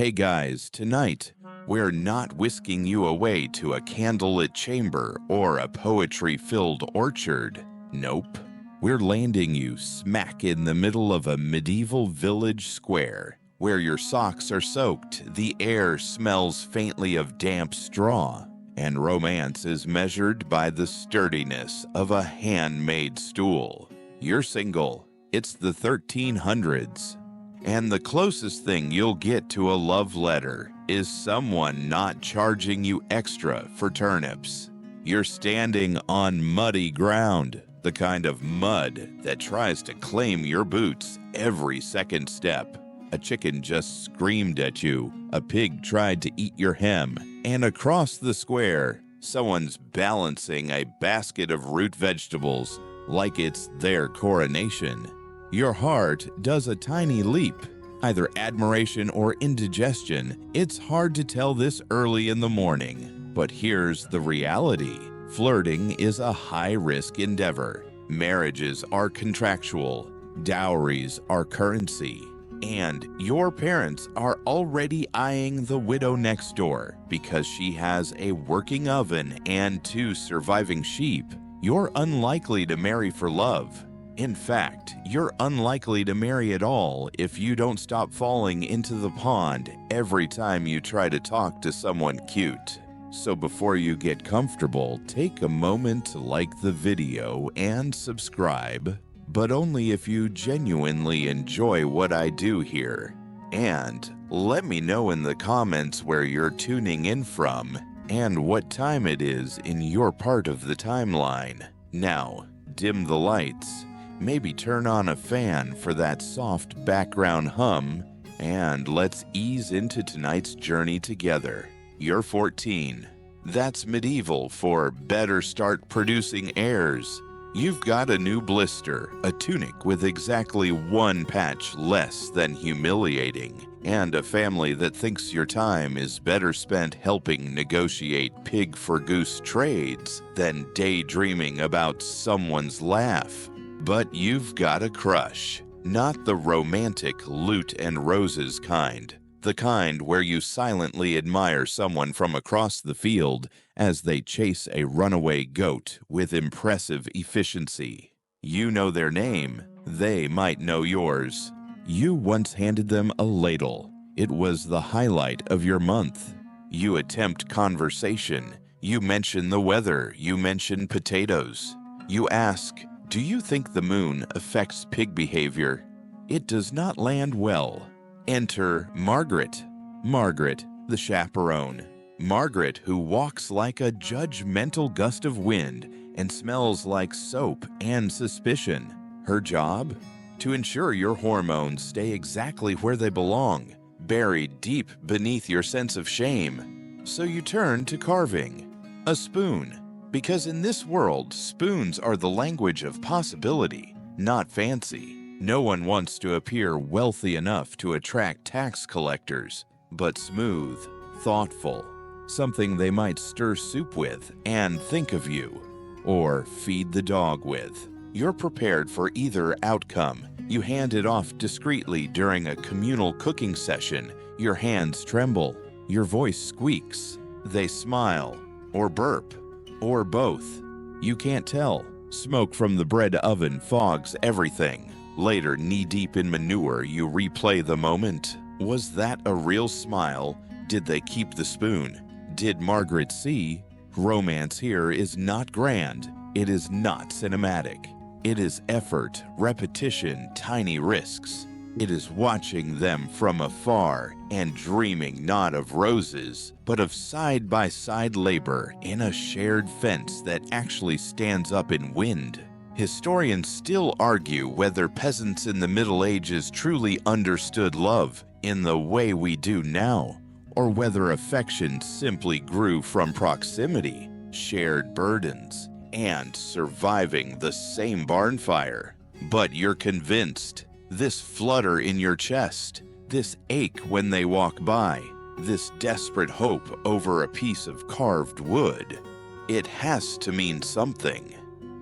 Hey guys, tonight, we're not whisking you away to a candlelit chamber or a poetry-filled orchard. Nope. We're landing you smack in the middle of a medieval village square, where your socks are soaked, the air smells faintly of damp straw, and romance is measured by the sturdiness of a handmade stool. You're single. It's the 1300s. And the closest thing you'll get to a love letter is someone not charging you extra for turnips. You're standing on muddy ground, the kind of mud that tries to claim your boots every second step. A chicken just screamed at you, a pig tried to eat your hem, and across the square, someone's balancing a basket of root vegetables like it's their coronation. Your heart does a tiny leap, either admiration or indigestion. It's hard to tell this early in the morning. But here's the reality. Flirting is a high-risk endeavor. Marriages are contractual. Dowries are currency. And your parents are already eyeing the widow next door because she has a working oven and 2 surviving sheep. You're unlikely to marry for love. In fact, you're unlikely to marry at all if you don't stop falling into the pond every time you try to talk to someone cute. So before you get comfortable, take a moment to like the video and subscribe, but only if you genuinely enjoy what I do here. And let me know in the comments where you're tuning in from and what time it is in your part of the timeline. Now, dim the lights. Maybe turn on a fan for that soft background hum, and let's ease into tonight's journey together. You're 14. That's medieval for better start producing heirs. You've got a new blister, a tunic with exactly 1 patch less than humiliating, and a family that thinks your time is better spent helping negotiate pig-for-goose trades than daydreaming about someone's laugh. But you've got a crush, not the romantic loot and roses kind, the kind where you silently admire someone from across the field as they chase a runaway goat with impressive efficiency. You know their name, they might know yours. You once handed them a ladle. It was the highlight of your month. You attempt conversation. You mention the weather. You mention potatoes. You ask, "Do you think the moon affects pig behavior?" It does not land well. Enter Margaret. Margaret, the chaperone. Margaret, who walks like a judgmental gust of wind and smells like soap and suspicion. Her job? To ensure your hormones stay exactly where they belong, buried deep beneath your sense of shame. So you turn to carving. A spoon. Because in this world, spoons are the language of possibility, not fancy. No one wants to appear wealthy enough to attract tax collectors, but smooth, thoughtful, something they might stir soup with and think of you, or feed the dog with. You're prepared for either outcome. You hand it off discreetly during a communal cooking session. Your hands tremble, your voice squeaks. They smile, or burp, or both. You can't tell. Smoke from the bread oven fogs everything. Later, knee-deep in manure, you replay the moment. Was that a real smile? Did they keep the spoon? Did Margaret see? Romance here is not grand. It is not cinematic. It is effort, repetition, tiny risks. It is watching them from afar and dreaming not of roses, but of side-by-side labor in a shared fence that actually stands up in wind. Historians still argue whether peasants in the Middle Ages truly understood love in the way we do now, or whether affection simply grew from proximity, shared burdens, and surviving the same barn fire. But you're convinced. This flutter in your chest, this ache when they walk by, this desperate hope over a piece of carved wood. It has to mean something.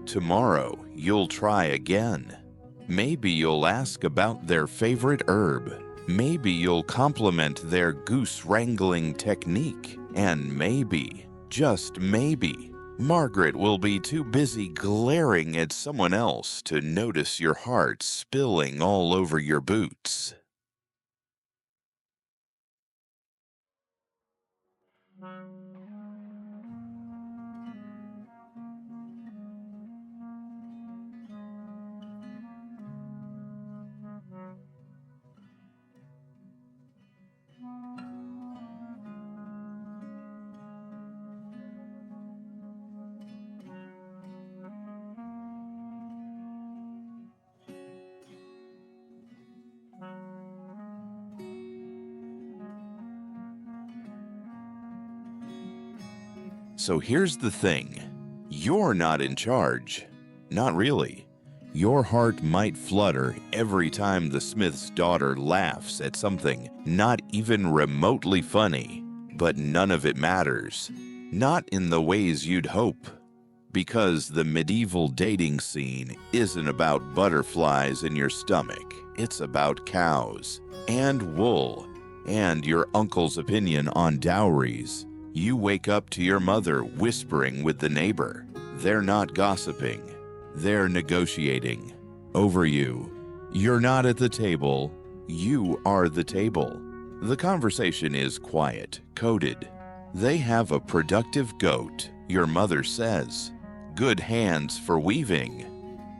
Tomorrow, you'll try again. Maybe you'll ask about their favorite herb. Maybe you'll compliment their goose wrangling technique, and maybe, just maybe, Margaret will be too busy glaring at someone else to notice your heart spilling all over your boots. So here's the thing. You're not in charge. Not really. Your heart might flutter every time the Smith's daughter laughs at something not even remotely funny, but none of it matters. Not in the ways you'd hope. Because the medieval dating scene isn't about butterflies in your stomach. It's about cows and wool and your uncle's opinion on dowries. You wake up to your mother whispering with the neighbor. They're not gossiping. They're negotiating over you. You're not at the table. You are the table. The conversation is quiet, coded. They have a productive goat, your mother says. Good hands for weaving.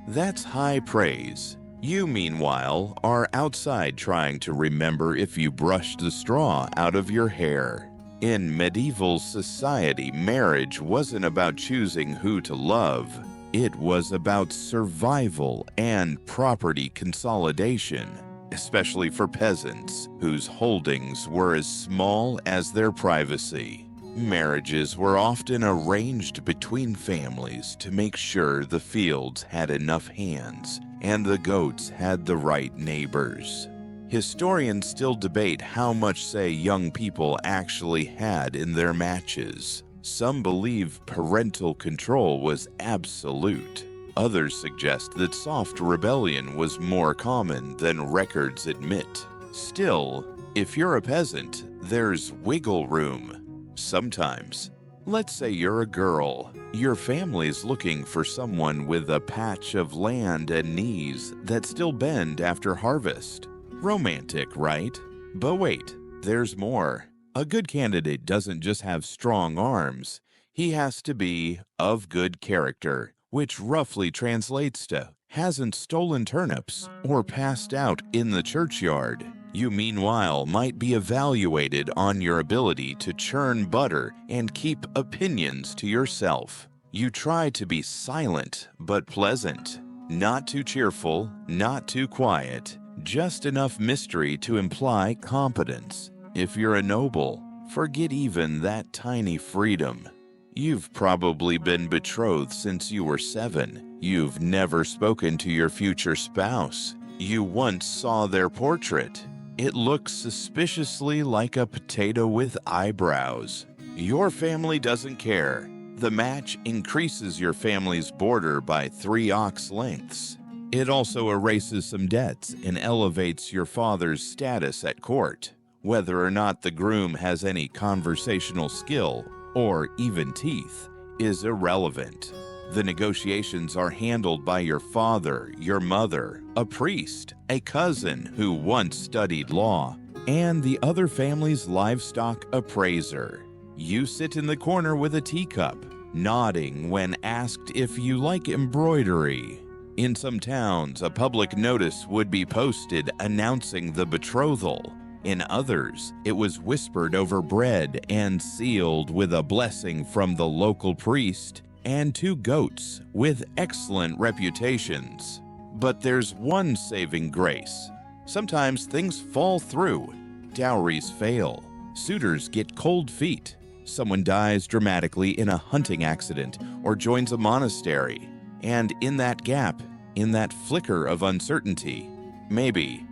That's high praise. You, meanwhile, are outside trying to remember if you brushed the straw out of your hair. In medieval society, marriage wasn't about choosing who to love. It was about survival and property consolidation, especially for peasants whose holdings were as small as their privacy. Marriages were often arranged between families to make sure the fields had enough hands and the goats had the right neighbors. Historians still debate how much say young people actually had in their matches. Some believe parental control was absolute. Others suggest that soft rebellion was more common than records admit. Still, if you're a peasant, there's wiggle room. Sometimes. Let's say you're a girl. Your family's looking for someone with a patch of land and knees that still bend after harvest. Romantic, right? But wait, there's more. A good candidate doesn't just have strong arms. He has to be of good character, which roughly translates to hasn't stolen turnips or passed out in the churchyard. You, meanwhile, might be evaluated on your ability to churn butter and keep opinions to yourself. You try to be silent but pleasant, not too cheerful, not too quiet. Just enough mystery to imply competence. If you're a noble, forget even that tiny freedom. You've probably been betrothed since you were 7. You've never spoken to your future spouse. You once saw their portrait. It looks suspiciously like a potato with eyebrows. Your family doesn't care. The match increases your family's border by 3 ox lengths. It also erases some debts and elevates your father's status at court. Whether or not the groom has any conversational skill or even teeth is irrelevant. The negotiations are handled by your father, your mother, a priest, a cousin who once studied law, and the other family's livestock appraiser. You sit in the corner with a teacup, nodding when asked if you like embroidery. In some towns, a public notice would be posted announcing the betrothal. In others, it was whispered over bread and sealed with a blessing from the local priest and 2 goats with excellent reputations. But there's one saving grace. Sometimes things fall through. Dowries fail. Suitors get cold feet. Someone dies dramatically in a hunting accident or joins a monastery. And in that gap, in that flicker of uncertainty, maybe,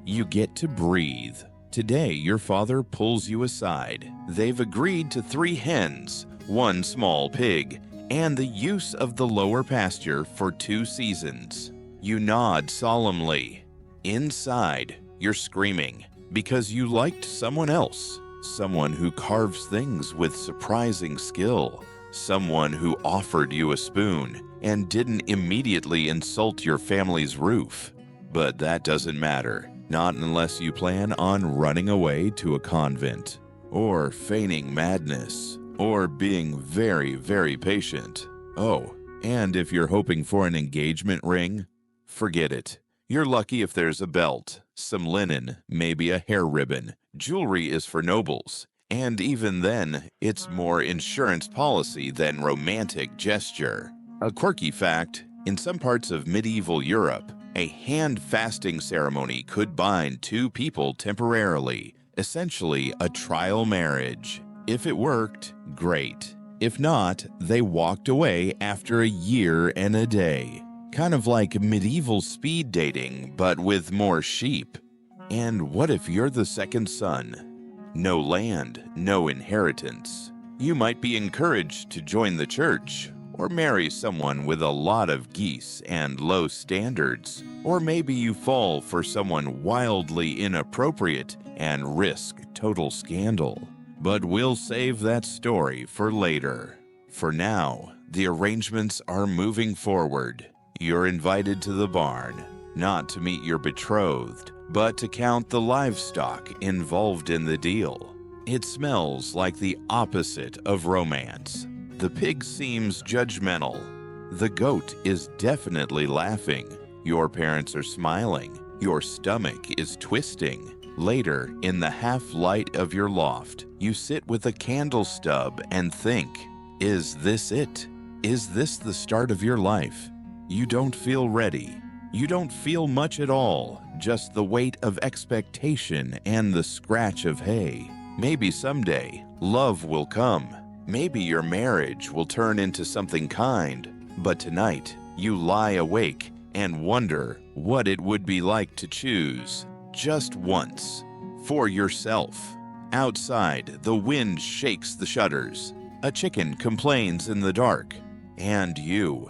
you get to breathe. Today, your father pulls you aside. They've agreed to 3 hens, 1 small pig, and the use of the lower pasture for 2 seasons. You nod solemnly. Inside, You're screaming because you liked someone else, someone who carves things with surprising skill, someone who offered you a spoon and didn't immediately insult your family's roof. But that doesn't matter, not unless you plan on running away to a convent, or feigning madness, or being very, very patient. Oh, and if you're hoping for an engagement ring, forget it. You're lucky if there's a belt, some linen, maybe a hair ribbon. Jewelry is for nobles, and even then, it's more insurance policy than romantic gesture. A quirky fact, in some parts of medieval Europe, a hand-fasting ceremony could bind two people temporarily, essentially a trial marriage. If it worked, great. If not, they walked away after a year and a day. Kind of like medieval speed dating, but with more sheep. And what if you're the second son? No land, no inheritance. You might be encouraged to join the church, or marry someone with a lot of geese and low standards. Or maybe you fall for someone wildly inappropriate and risk total scandal. But we'll save that story for later. For now, the arrangements are moving forward. You're invited to the barn, not to meet your betrothed, but to count the livestock involved in the deal. It smells like the opposite of romance. The pig seems judgmental. The goat is definitely laughing. Your parents are smiling. Your stomach is twisting. Later, in the half-light of your loft, you sit with a candle stub and think, is this it? Is this the start of your life? You don't feel ready. You don't feel much at all, just the weight of expectation and the scratch of hay. Maybe someday, love will come. Maybe your marriage will turn into something kind. But tonight, you lie awake and wonder what it would be like to choose, just once, for yourself. Outside, the wind shakes the shutters. A chicken complains in the dark. And you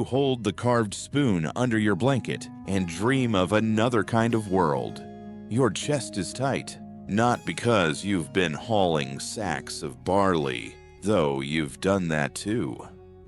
hold the carved spoon under your blanket and dream of another kind of world. Your chest is tight, not because you've been hauling sacks of barley, though you've done that too.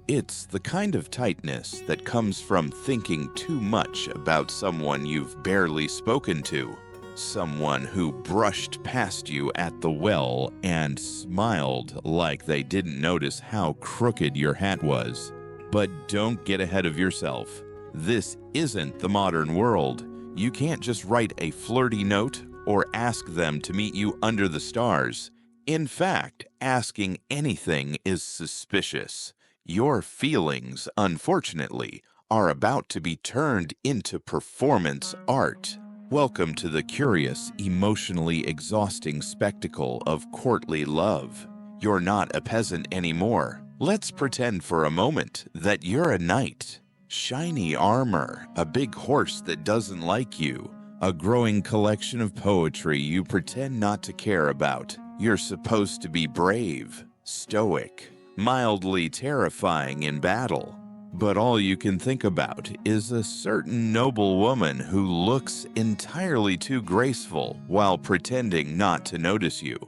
It's the kind of tightness that comes from thinking too much about someone you've barely spoken to, someone who brushed past you at the well and smiled like they didn't notice how crooked your hat was. But don't get ahead of yourself. This isn't the modern world. You can't just write a flirty note or ask them to meet you under the stars. In fact, asking anything is suspicious. Your feelings, unfortunately, are about to be turned into performance art. Welcome to the curious, emotionally exhausting spectacle of courtly love. You're not a peasant anymore. Let's pretend for a moment that you're a knight. Shiny armor, a big horse that doesn't like you, a growing collection of poetry you pretend not to care about. You're supposed to be brave, stoic, mildly terrifying in battle. But all you can think about is a certain noble woman who looks entirely too graceful while pretending not to notice you.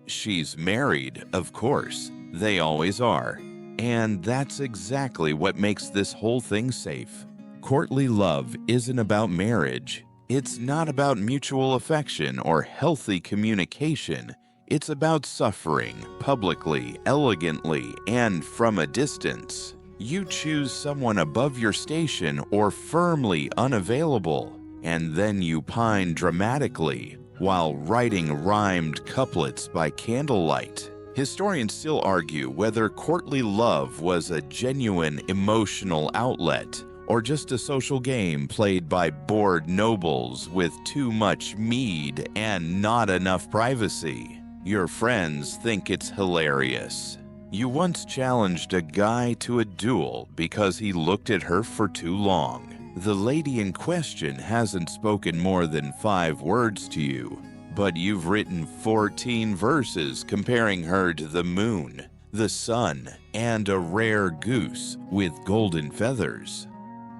She's married, of course. They always are. And that's exactly what makes this whole thing safe. Courtly love isn't about marriage. It's not about mutual affection or healthy communication. It's about suffering, publicly, elegantly, and from a distance. You choose someone above your station or firmly unavailable, and then you pine dramatically while writing rhymed couplets by candlelight. Historians still argue whether courtly love was a genuine emotional outlet or just a social game played by bored nobles with too much mead and not enough privacy. Your friends think it's hilarious. You once challenged a guy to a duel because he looked at her for too long. The lady in question hasn't spoken more than 5 words to you, but you've written 14 verses comparing her to the moon, the sun, and a rare goose with golden feathers.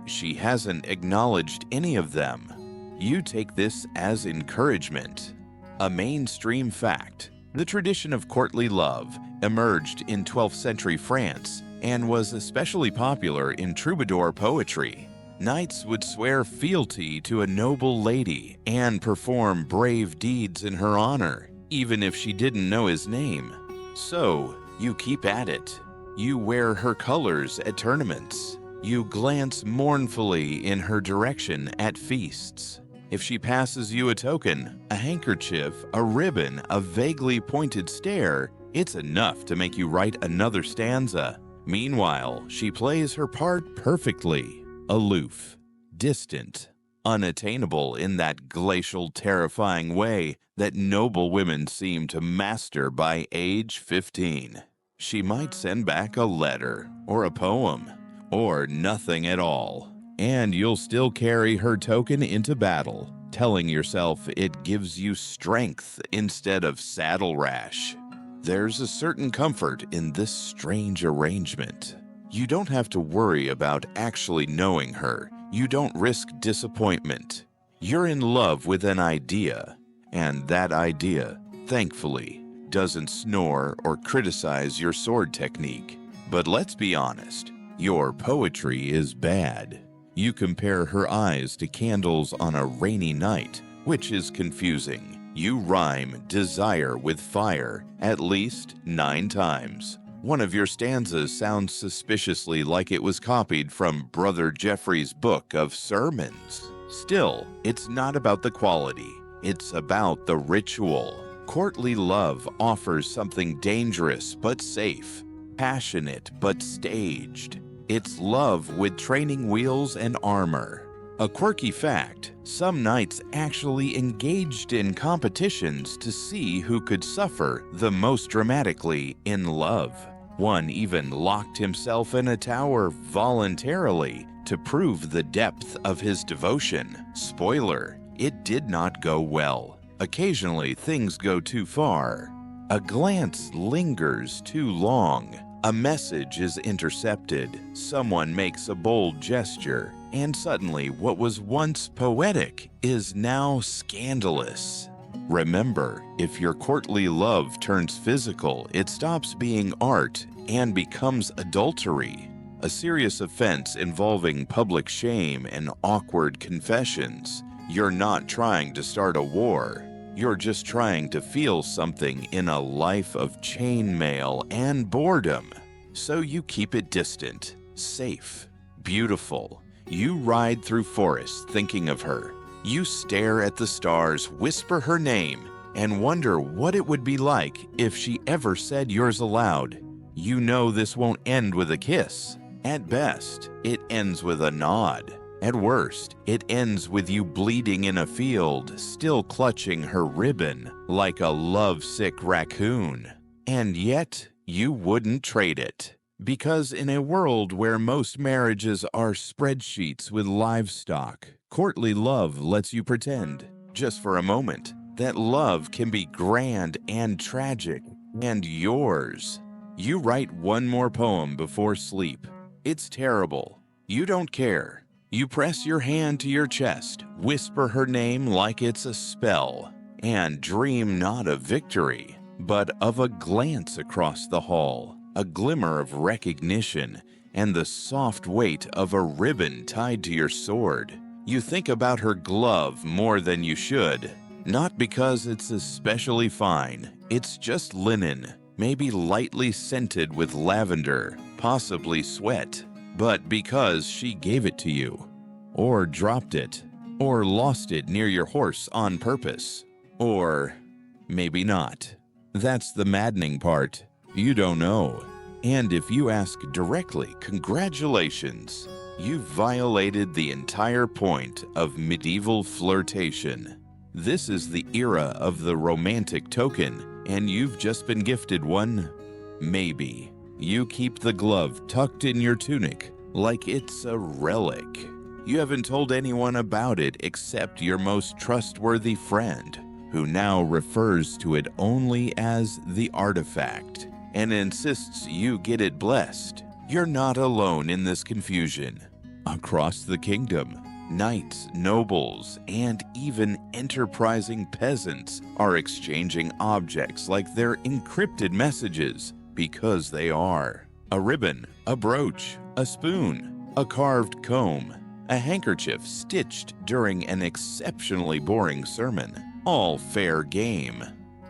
She hasn't acknowledged any of them. you take this as encouragement. A mainstream fact: the tradition of courtly love emerged in 12th century France and was especially popular in troubadour poetry. Knights would swear fealty to a noble lady and perform brave deeds in her honor, even if she didn't know his name. So, you keep at it. You wear her colors at tournaments. You glance mournfully in her direction at feasts. If she passes you a token, a handkerchief, a ribbon, a vaguely pointed stare, it's enough to make you write another stanza. Meanwhile, she plays her part perfectly. Aloof, distant, unattainable in that glacial, terrifying way that noble women seem to master by age 15. She might send back a letter, or a poem, or nothing at all, and you'll still carry her token into battle, telling yourself it gives you strength instead of saddle rash. There's a certain comfort in this strange arrangement. You don't have to worry about actually knowing her. You don't risk disappointment. You're in love with an idea, and that idea, thankfully, doesn't snore or criticize your sword technique. But let's be honest, your poetry is bad. You compare her eyes to candles on a rainy night, which is confusing. You rhyme desire with fire at least 9 times. One of your stanzas sounds suspiciously like it was copied from Brother Jeffrey's book of sermons. Still, it's not about the quality. It's about the ritual. Courtly love offers something dangerous but safe, passionate but staged. It's love with training wheels and armor. A quirky fact: some knights actually engaged in competitions to see who could suffer the most dramatically in love. One even locked himself in a tower voluntarily to prove the depth of his devotion. Spoiler: it did not go well. Occasionally, things go too far. A glance lingers too long. A message is intercepted. Someone makes a bold gesture, and suddenly what was once poetic is now scandalous. Remember, if your courtly love turns physical, it stops being art and becomes adultery, a serious offense involving public shame and awkward confessions. You're not trying to start a war. You're just trying to feel something in a life of chainmail and boredom. So you keep it distant, safe, beautiful. You ride through forests thinking of her. You stare at the stars, whisper her name, and wonder what it would be like if she ever said yours aloud. You know this won't end with a kiss. At best, it ends with a nod. At worst, it ends with you bleeding in a field, still clutching her ribbon like a lovesick raccoon. And yet, you wouldn't trade it. Because in a world where most marriages are spreadsheets with livestock, courtly love lets you pretend, just for a moment, that love can be grand and tragic and yours. You write one more poem before sleep. It's terrible. You don't care. You press your hand to your chest, whisper her name like it's a spell, and dream not of victory, but of a glance across the hall, a glimmer of recognition, and the soft weight of a ribbon tied to your sword. You think about her glove more than you should, not because it's especially fine. It's just linen, maybe lightly scented with lavender, possibly sweat, but because she gave it to you, or dropped it, or lost it near your horse on purpose, or maybe not. That's the maddening part. You don't know. And if you ask directly, congratulations. You've violated the entire point of medieval flirtation. This is the era of the romantic token, and you've just been gifted one. Maybe. You keep the glove tucked in your tunic like it's a relic. You haven't told anyone about it except your most trustworthy friend, who now refers to it only as the artifact and insists you get it blessed. You're not alone in this confusion. Across the kingdom, Knights, nobles, and even enterprising peasants are exchanging objects like they're encrypted messages, because they are. A ribbon, a brooch, a spoon, a carved comb, a handkerchief stitched during an exceptionally boring sermon, all fair game.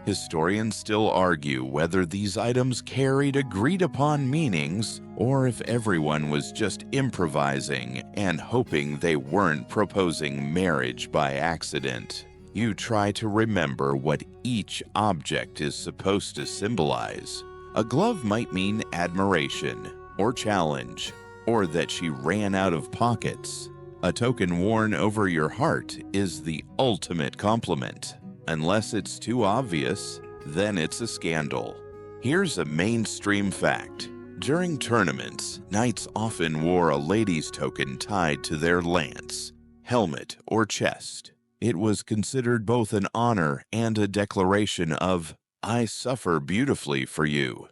Historians still argue whether these items carried agreed-upon meanings or if everyone was just improvising and hoping they weren't proposing marriage by accident. You try to remember what each object is supposed to symbolize. A glove might mean admiration or challenge, or that she ran out of pockets. A token worn over your heart is the ultimate compliment. Unless it's too obvious, then it's a scandal. Here's a mainstream fact. During tournaments, knights often wore a lady's token tied to their lance, helmet, or chest. It was considered both an honor and a declaration of, "I suffer beautifully for you."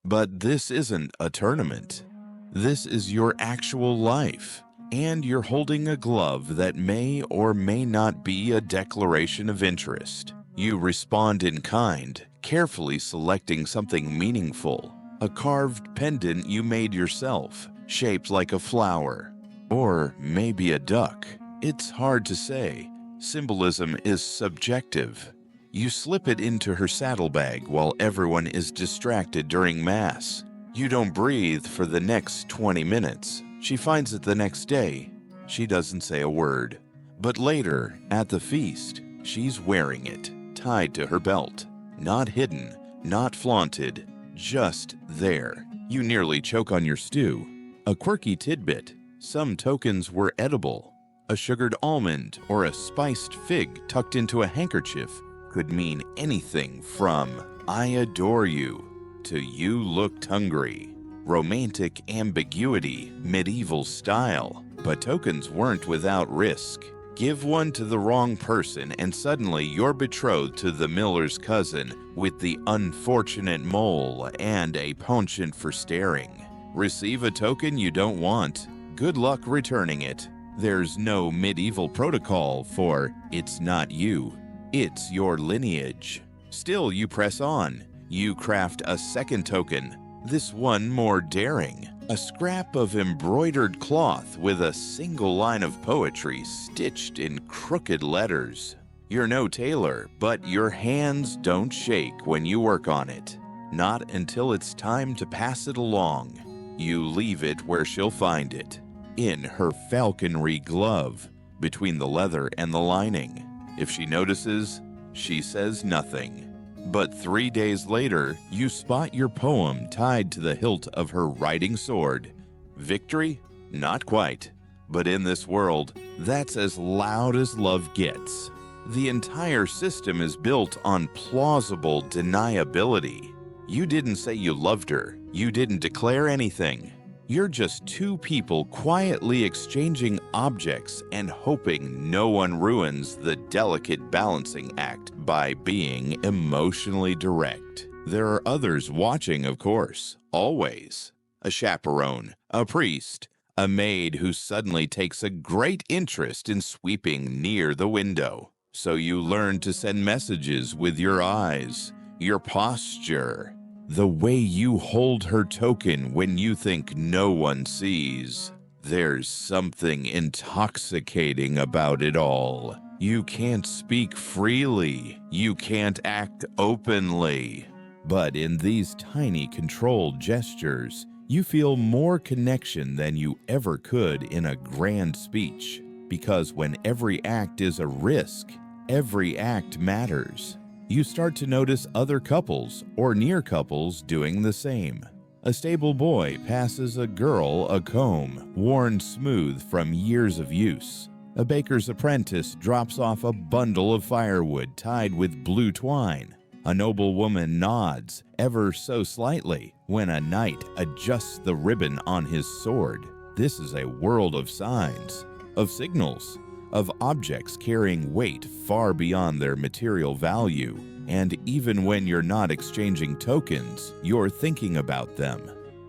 But this isn't a tournament. This is your actual life. And you're holding a glove that may or may not be a declaration of interest. You respond in kind, carefully selecting something meaningful. A carved pendant you made yourself, shaped like a flower. Or maybe a duck. It's hard to say. Symbolism is subjective. You slip it into her saddlebag while everyone is distracted during Mass. You don't breathe for the next 20 minutes. She finds it the next day. She doesn't say a word. But later, at the feast, she's wearing it, tied to her belt. Not hidden, not flaunted, just there. You nearly choke on your stew. A quirky tidbit. Some tokens were edible. A sugared almond or a spiced fig tucked into a handkerchief could mean anything from "I adore you" to "you looked hungry." Romantic ambiguity, medieval style. But tokens weren't without risk. Give one to the wrong person and suddenly you're betrothed to the miller's cousin with the unfortunate mole and a penchant for staring. Receive a token you don't want. Good luck returning it. There's no medieval protocol for "it's not you, it's your lineage." Still, you press on. You craft a second token. This one more daring. A scrap of embroidered cloth with a single line of poetry stitched in crooked letters. You're no tailor, but your hands don't shake when you work on it. Not until it's time to pass it along. You leave it where she'll find it. In her falconry glove, between the leather and the lining. If she notices, she says nothing. But 3 days later, you spot your poem tied to the hilt of her riding sword. Victory? Not quite. But in this world, that's as loud as love gets. The entire system is built on plausible deniability. You didn't say you loved her. You didn't declare anything. You're just two people quietly exchanging objects and hoping no one ruins the delicate balancing act by being emotionally direct. There are others watching, of course, always. A chaperone, a priest, a maid who suddenly takes a great interest in sweeping near the window. So you learn to send messages with your eyes, your posture, the way you hold her token when you think no one sees. There's something intoxicating about it all. You can't speak freely. You can't act openly. But in these tiny controlled gestures, you feel more connection than you ever could in a grand speech. Because when every act is a risk, every act matters. You start to notice other couples or near couples doing the same. A stable boy passes a girl a comb, worn smooth from years of use. A baker's apprentice drops off a bundle of firewood tied with blue twine. A noble woman nods, ever so slightly, when a knight adjusts the ribbon on his sword. This is a world of signs, of signals, of objects carrying weight far beyond their material value. And even when you're not exchanging tokens, you're thinking about them.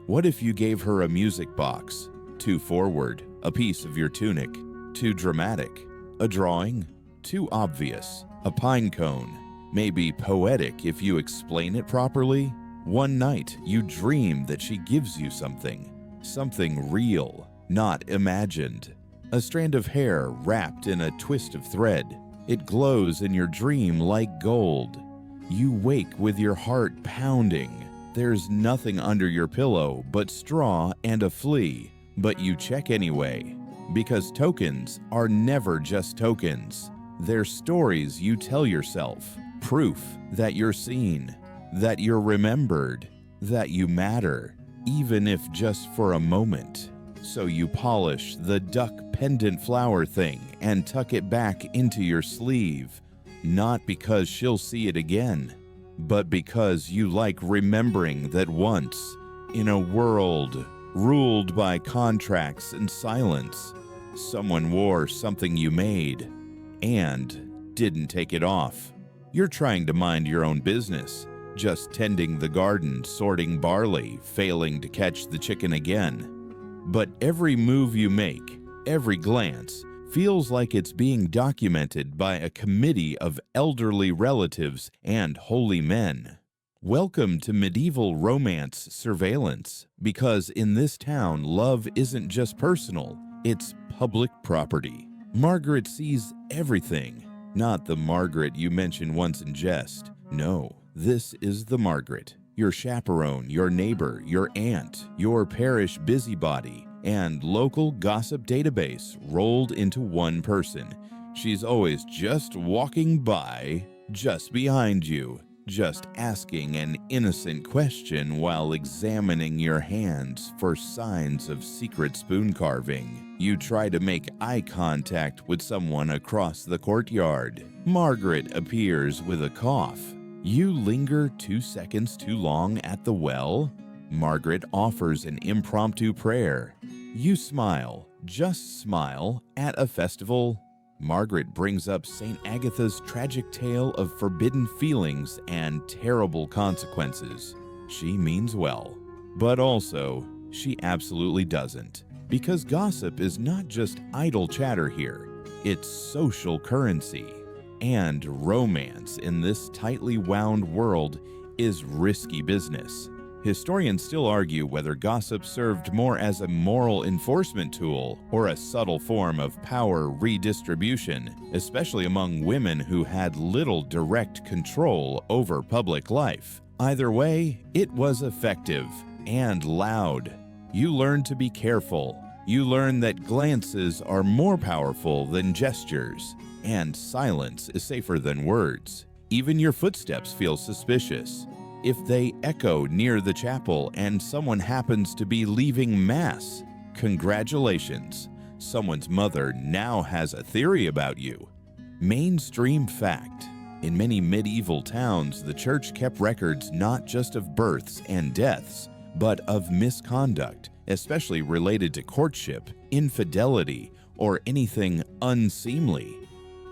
What if you gave her a music box, 2 forward, a piece of your tunic, Too dramatic. A drawing? Too obvious. A pine cone? Maybe poetic if you explain it properly. One night, you dream that she gives you something. Something real, not imagined. A strand of hair wrapped in a twist of thread. It glows in your dream like gold. You wake with your heart pounding. There's nothing under your pillow but straw and a flea, but you check anyway. Because tokens are never just tokens. They're stories you tell yourself, proof that you're seen, that you're remembered, that you matter, even if just for a moment. So you polish the duck pendant flower thing and tuck it back into your sleeve, not because she'll see it again, but because you like remembering that once, in a world ruled by contracts and silence, someone wore something you made and didn't take it off. You're trying to mind your own business, just tending the garden, sorting barley, failing to catch the chicken again. But every move you make, every glance, feels like it's being documented by a committee of elderly relatives and holy men. Welcome to medieval romance surveillance, because in this town, love isn't just personal, it's public property. Margaret sees everything, not the Margaret you mentioned once in jest. No, this is the Margaret, your chaperone, your neighbor, your aunt, your parish busybody, and local gossip database rolled into one person. She's always just walking by, just behind you, just asking an innocent question while examining your hands for signs of secret spoon carving. You try to make eye contact with someone across the courtyard. Margaret appears with a cough. You linger 2 seconds too long at the well. Margaret offers an impromptu prayer. You smile, just smile, at a festival. Margaret brings up St. Agatha's tragic tale of forbidden feelings and terrible consequences. She means well, but also she absolutely doesn't. Because gossip is not just idle chatter here, it's social currency. And romance in this tightly wound world is risky business. Historians still argue whether gossip served more as a moral enforcement tool or a subtle form of power redistribution, especially among women who had little direct control over public life. Either way, it was effective and loud. You learn to be careful. You learn that glances are more powerful than gestures, and silence is safer than words. Even your footsteps feel suspicious. If they echo near the chapel and someone happens to be leaving Mass, congratulations, someone's mother now has a theory about you. Mainstream fact: in many medieval towns, the church kept records not just of births and deaths, but of misconduct, especially related to courtship, infidelity, or anything unseemly.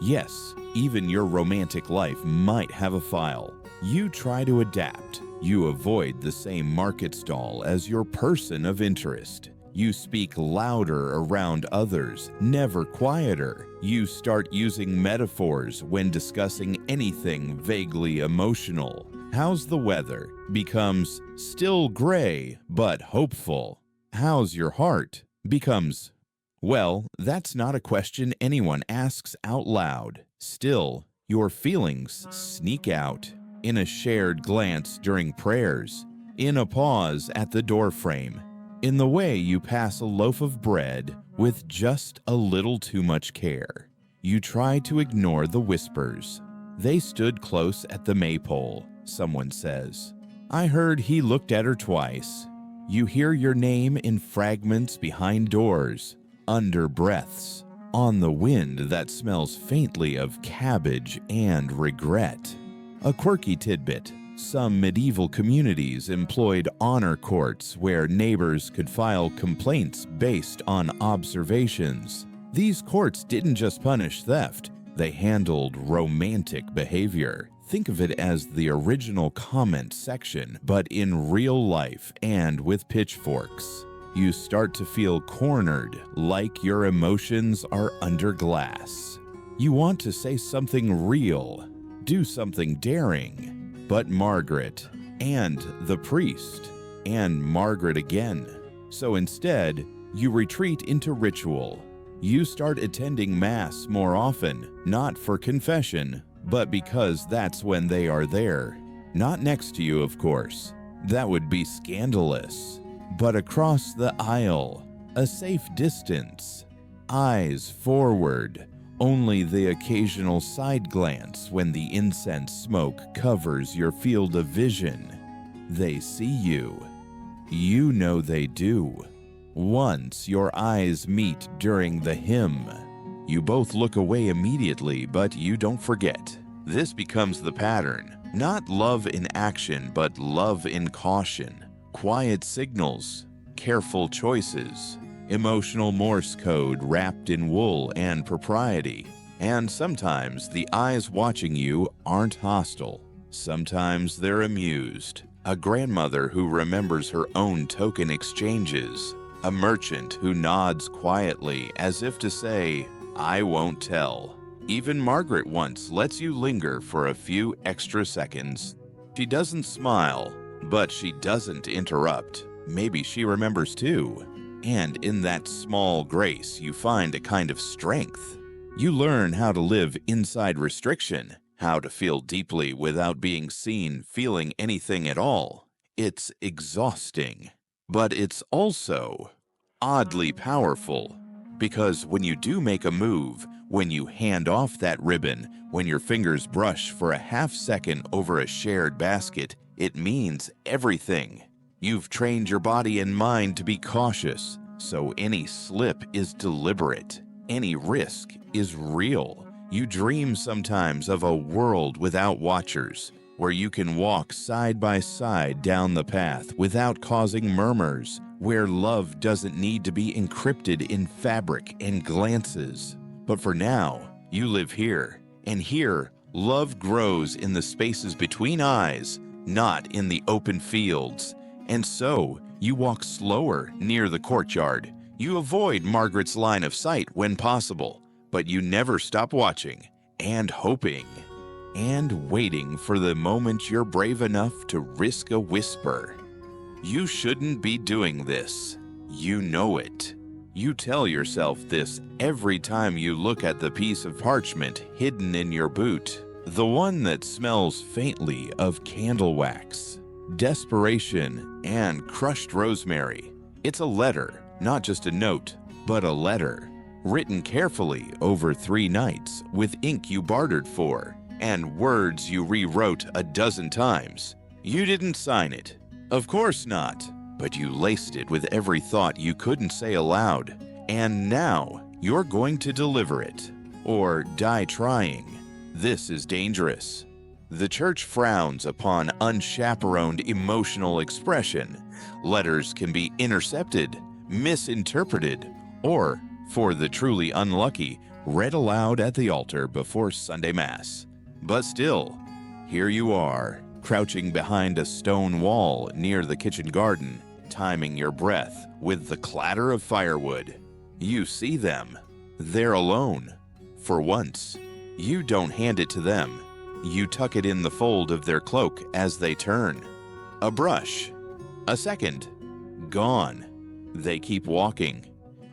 Yes, even your romantic life might have a file. You try to adapt. You avoid the same market stall as your person of interest. You speak louder around others, never quieter. You start using metaphors when discussing anything vaguely emotional. How's the weather becomes still gray but hopeful. How's your heart becomes, well, that's not a question anyone asks out loud. Still, your feelings sneak out. In a shared glance during prayers, in a pause at the doorframe, in the way you pass a loaf of bread with just a little too much care. You try to ignore the whispers. They stood close at the maypole, someone says. I heard he looked at her twice. You hear your name in fragments behind doors, under breaths, on the wind that smells faintly of cabbage and regret. A quirky tidbit: some medieval communities employed honor courts where neighbors could file complaints based on observations. These courts didn't just punish theft, they handled romantic behavior. Think of it as the original comment section, but in real life and with pitchforks. You start to feel cornered, like your emotions are under glass. You want to say something real, do something daring, but Margaret, and the priest, and Margaret again. So instead, you retreat into ritual. You start attending Mass more often, not for confession, but because that's when they are there. Not next to you, of course. That would be scandalous. But across the aisle, a safe distance. Eyes forward, only the occasional side glance when the incense smoke covers your field of vision. They see you. You know they do. Once your eyes meet during the hymn, you both look away immediately, but you don't forget. This becomes the pattern. Not love in action, but love in caution. Quiet signals, careful choices, emotional Morse code wrapped in wool and propriety. And sometimes the eyes watching you aren't hostile. Sometimes they're amused. A grandmother who remembers her own token exchanges. A merchant who nods quietly as if to say, "I won't tell." Even Margaret once lets you linger for a few extra seconds. She doesn't smile, but she doesn't interrupt. Maybe she remembers too. And in that small grace, you find a kind of strength. You learn how to live inside restriction, how to feel deeply without being seen feeling anything at all. It's exhausting, but it's also oddly powerful. Because when you do make a move, when you hand off that ribbon, when your fingers brush for a half second over a shared basket, it means everything. You've trained your body and mind to be cautious, so any slip is deliberate. Any risk is real. You dream sometimes of a world without watchers, where you can walk side by side down the path without causing murmurs, where love doesn't need to be encrypted in fabric and glances. But for now, you live here, and here, love grows in the spaces between eyes, not in the open fields. And so, you walk slower near the courtyard. You avoid Margaret's line of sight when possible, but you never stop watching, and hoping, and waiting for the moment you're brave enough to risk a whisper. You shouldn't be doing this. You know it. You tell yourself this every time you look at the piece of parchment hidden in your boot, the one that smells faintly of candle wax, desperation, and crushed rosemary. It's a letter, not just a note, but a letter, written carefully over 3 nights with ink you bartered for, and words you rewrote a dozen times. You didn't sign it. Of course not. But you laced it with every thought you couldn't say aloud, and now you're going to deliver it, or die trying. This is dangerous. The church frowns upon unchaperoned emotional expression. Letters can be intercepted, misinterpreted, or, for the truly unlucky, read aloud at the altar before Sunday Mass. But still, here you are, crouching behind a stone wall near the kitchen garden, timing your breath with the clatter of firewood. You see them. They're alone. For once, you don't hand it to them. You tuck it in the fold of their cloak as they turn. A brush. A second. Gone. They keep walking.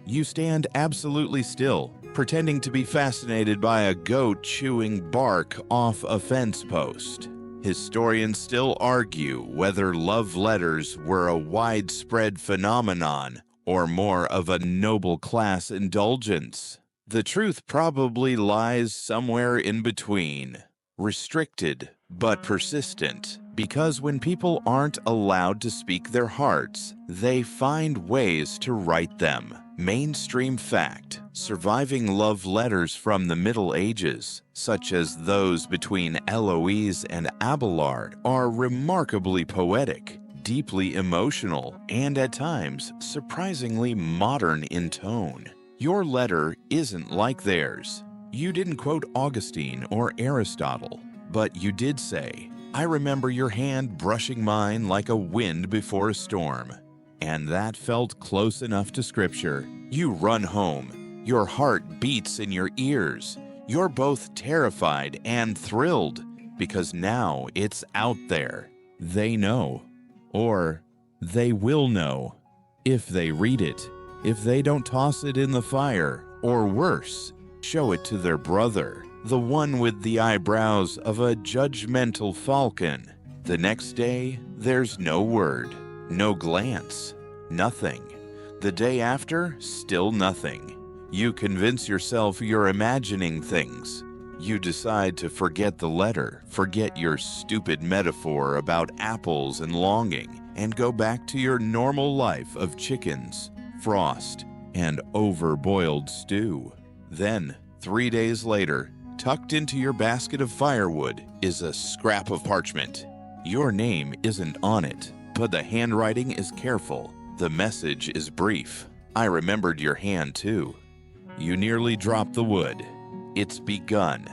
You stand absolutely still, pretending to be fascinated by a goat chewing bark off a fence post. Historians still argue whether love letters were a widespread phenomenon or more of a noble class indulgence. The truth probably lies somewhere in between, restricted but persistent, because when people aren't allowed to speak their hearts, they find ways to write them. Mainstream fact: surviving love letters from the Middle Ages, such as those between Eloise and Abelard, are remarkably poetic, deeply emotional, and at times surprisingly modern in tone. Your letter isn't like theirs. You didn't quote Augustine or Aristotle, but you did say, "I remember your hand brushing mine like a wind before a storm." And that felt close enough to Scripture. You run home. Your heart beats in your ears. You're both terrified and thrilled because now it's out there. They know. Or they will know. If they read it. If they don't toss it in the fire. Or worse, show it to their brother. The one with the eyebrows of a judgmental falcon. The next day, there's no word. No glance. Nothing. The day after, still nothing. You convince yourself you're imagining things. You decide to forget the letter, forget your stupid metaphor about apples and longing, and go back to your normal life of chickens, frost, and overboiled stew. Then, 3 days later, tucked into your basket of firewood is a scrap of parchment. Your name isn't on it, but the handwriting is careful. The message is brief. I remembered your hand too. You nearly dropped the wood. It's begun.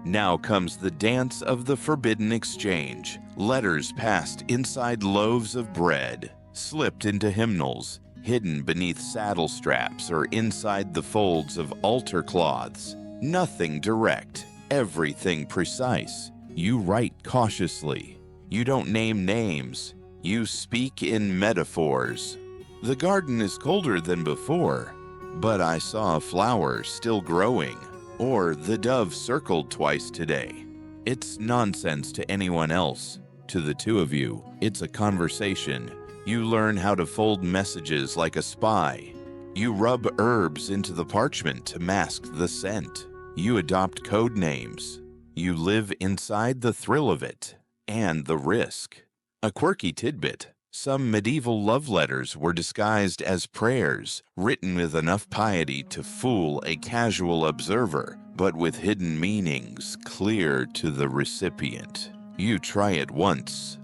Now comes the dance of the forbidden exchange. Letters passed inside loaves of bread, slipped into hymnals, hidden beneath saddle straps or inside the folds of altar cloths. Nothing direct, everything precise. You write cautiously. You don't name names. You speak in metaphors. The garden is colder than before, but I saw a flower still growing, or the dove circled twice today. It's nonsense to anyone else. To the two of you, it's a conversation. You learn how to fold messages like a spy. You rub herbs into the parchment to mask the scent. You adopt code names. You live inside the thrill of it and the risk. A quirky tidbit. Some medieval love letters were disguised as prayers, written with enough piety to fool a casual observer, but with hidden meanings clear to the recipient. You try it once.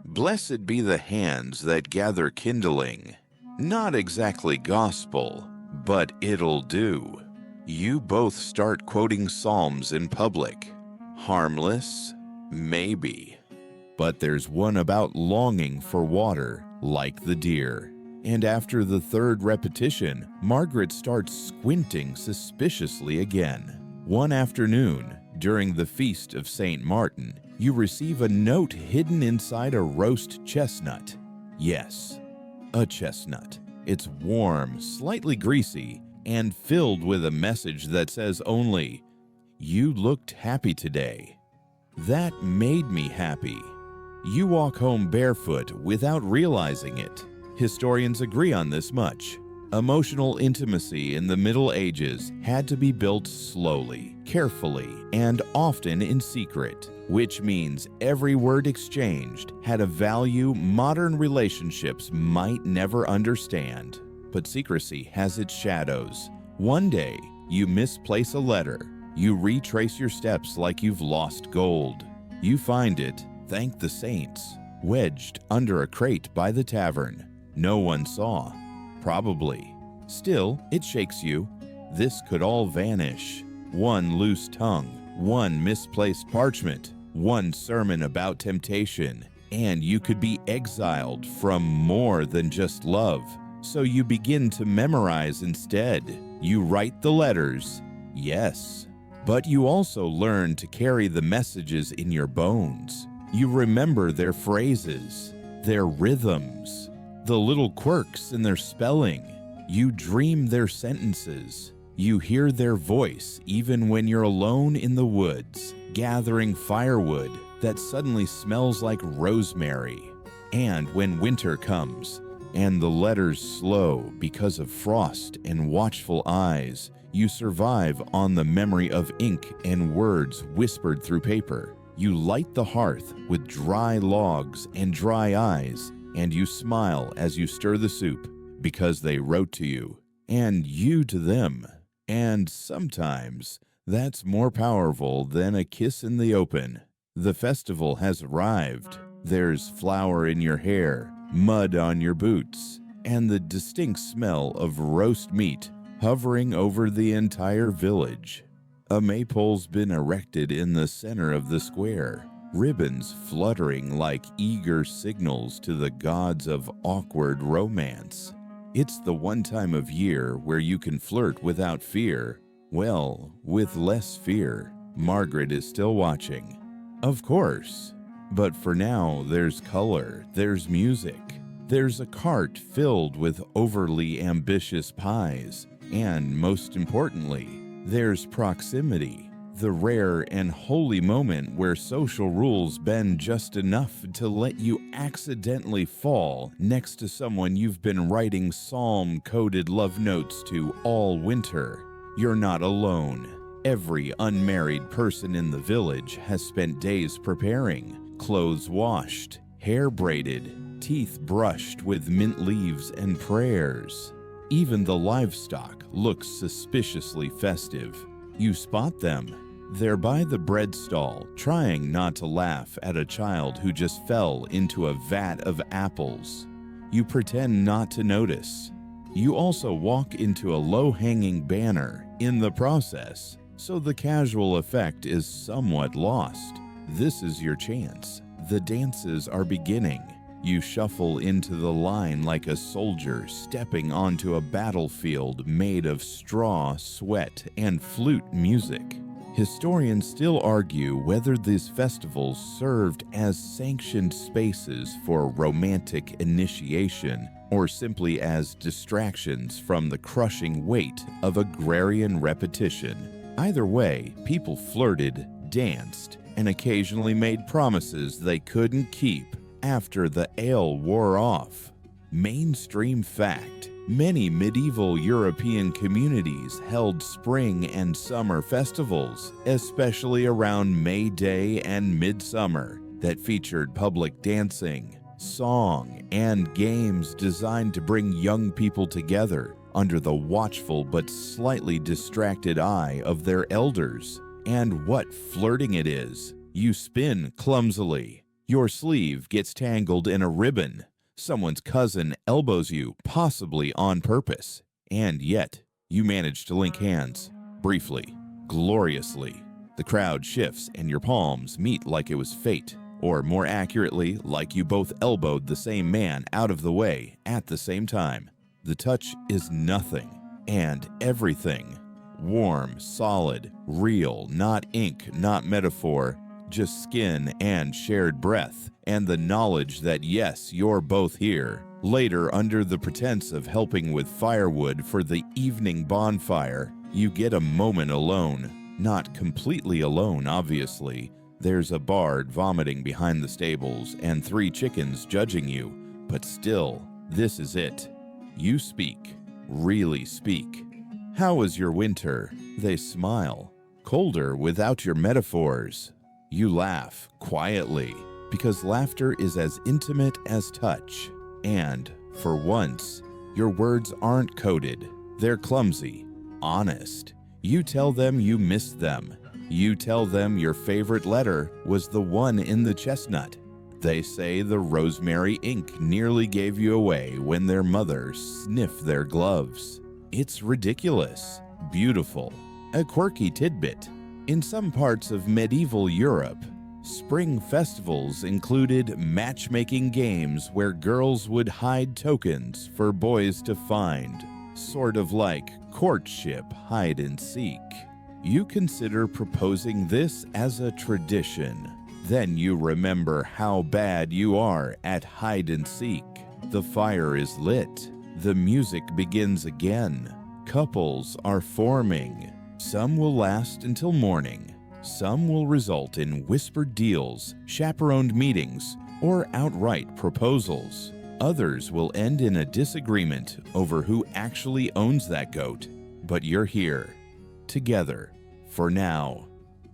Blessed be the hands that gather kindling. Not exactly gospel, but it'll do. You both start quoting psalms in public. Harmless? Maybe. But there's one about longing for water, like the deer. And after the third repetition, Margaret starts squinting suspiciously again. One afternoon, during the feast of St. Martin, you receive a note hidden inside a roast chestnut. Yes, a chestnut. It's warm, slightly greasy, and filled with a message that says only, "You looked happy today." That made me happy. You walk home barefoot without realizing it. Historians agree on this much. Emotional intimacy in the Middle Ages had to be built slowly, carefully, and often in secret, which means every word exchanged had a value modern relationships might never understand. But secrecy has its shadows. One day, you misplace a letter. You retrace your steps like you've lost gold. You find it, thank the saints, wedged under a crate by the tavern. No one saw. Probably. Still, it shakes you. This could all vanish. One loose tongue, one misplaced parchment, one sermon about temptation, and you could be exiled from more than just love. So you begin to memorize instead. You write the letters, yes, but you also learn to carry the messages in your bones. You remember their phrases, their rhythms, the little quirks in their spelling. You dream their sentences. You hear their voice even when you're alone in the woods, gathering firewood that suddenly smells like rosemary. And when winter comes, and the letters slow because of frost and watchful eyes, you survive on the memory of ink and words whispered through paper. You light the hearth with dry logs and dry eyes, and you smile as you stir the soup because they wrote to you, and you to them. And sometimes that's more powerful than a kiss in the open. The festival has arrived. There's flour in your hair, mud on your boots, and the distinct smell of roast meat hovering over the entire village. A maypole's been erected in the center of the square. ribbons fluttering like eager signals to the gods of awkward romance. It's the one time of year where you can flirt without fear. Well, with less fear. Margaret is still watching. Of course. But for now, there's color, there's music, there's a cart filled with overly ambitious pies, and most importantly, there's proximity, the rare and holy moment where social rules bend just enough to let you accidentally fall next to someone you've been writing psalm-coded love notes to all winter. You're not alone. Every unmarried person in the village has spent days preparing. Clothes washed, hair braided, teeth brushed with mint leaves and prayers. Even the livestock looks suspiciously festive. You spot them. They're by the bread stall, trying not to laugh at a child who just fell into a vat of apples. You pretend not to notice. You also walk into a low-hanging banner in the process, so the casual effect is somewhat lost. This is your chance. The dances are beginning. You shuffle into the line like a soldier stepping onto a battlefield made of straw, sweat, and flute music. Historians still argue whether these festivals served as sanctioned spaces for romantic initiation or simply as distractions from the crushing weight of agrarian repetition. Either way, people flirted, danced, and occasionally made promises they couldn't keep after the ale wore off. Mainstream fact: many medieval European communities held spring and summer festivals, especially around May Day and Midsummer, that featured public dancing, song, and games designed to bring young people together under the watchful but slightly distracted eye of their elders. And what flirting it is! You spin clumsily. Your sleeve gets tangled in a ribbon. Someone's cousin elbows you, possibly on purpose. And yet, you manage to link hands. Briefly. Gloriously. The crowd shifts and your palms meet like it was fate. Or more accurately, like you both elbowed the same man out of the way at the same time. The touch is nothing and everything. Warm, solid, real, not ink, not metaphor, just skin and shared breath, and the knowledge that yes, you're both here. Later, under the pretense of helping with firewood for the evening bonfire, you get a moment alone. Not completely alone, obviously. There's a bard vomiting behind the stables and 3 chickens judging you, but still, this is it. You speak, really speak. How was your winter? They smile. Colder without your metaphors. You laugh, quietly, because laughter is as intimate as touch. And, for once, your words aren't coded. They're clumsy, honest. You tell them you missed them. You tell them your favorite letter was the one in the chestnut. They say the rosemary ink nearly gave you away when their mother sniffed their gloves. It's ridiculous, beautiful, a quirky tidbit. In some parts of medieval Europe, spring festivals included matchmaking games where girls would hide tokens for boys to find, sort of like courtship hide and seek. You consider proposing this as a tradition. Then you remember how bad you are at hide and seek. The fire is lit. The music begins again. Couples are forming. Some will last until morning. Some will result in whispered deals, chaperoned meetings, or outright proposals. Others will end in a disagreement over who actually owns that goat. But you're here, together, for now.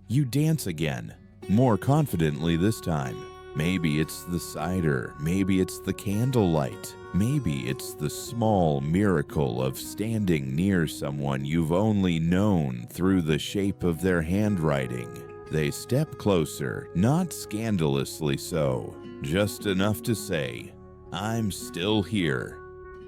You dance again, more confidently this time. Maybe it's the cider, maybe it's the candlelight, maybe it's the small miracle of standing near someone you've only known through the shape of their handwriting. They step closer, not scandalously so, just enough to say, "I'm still here."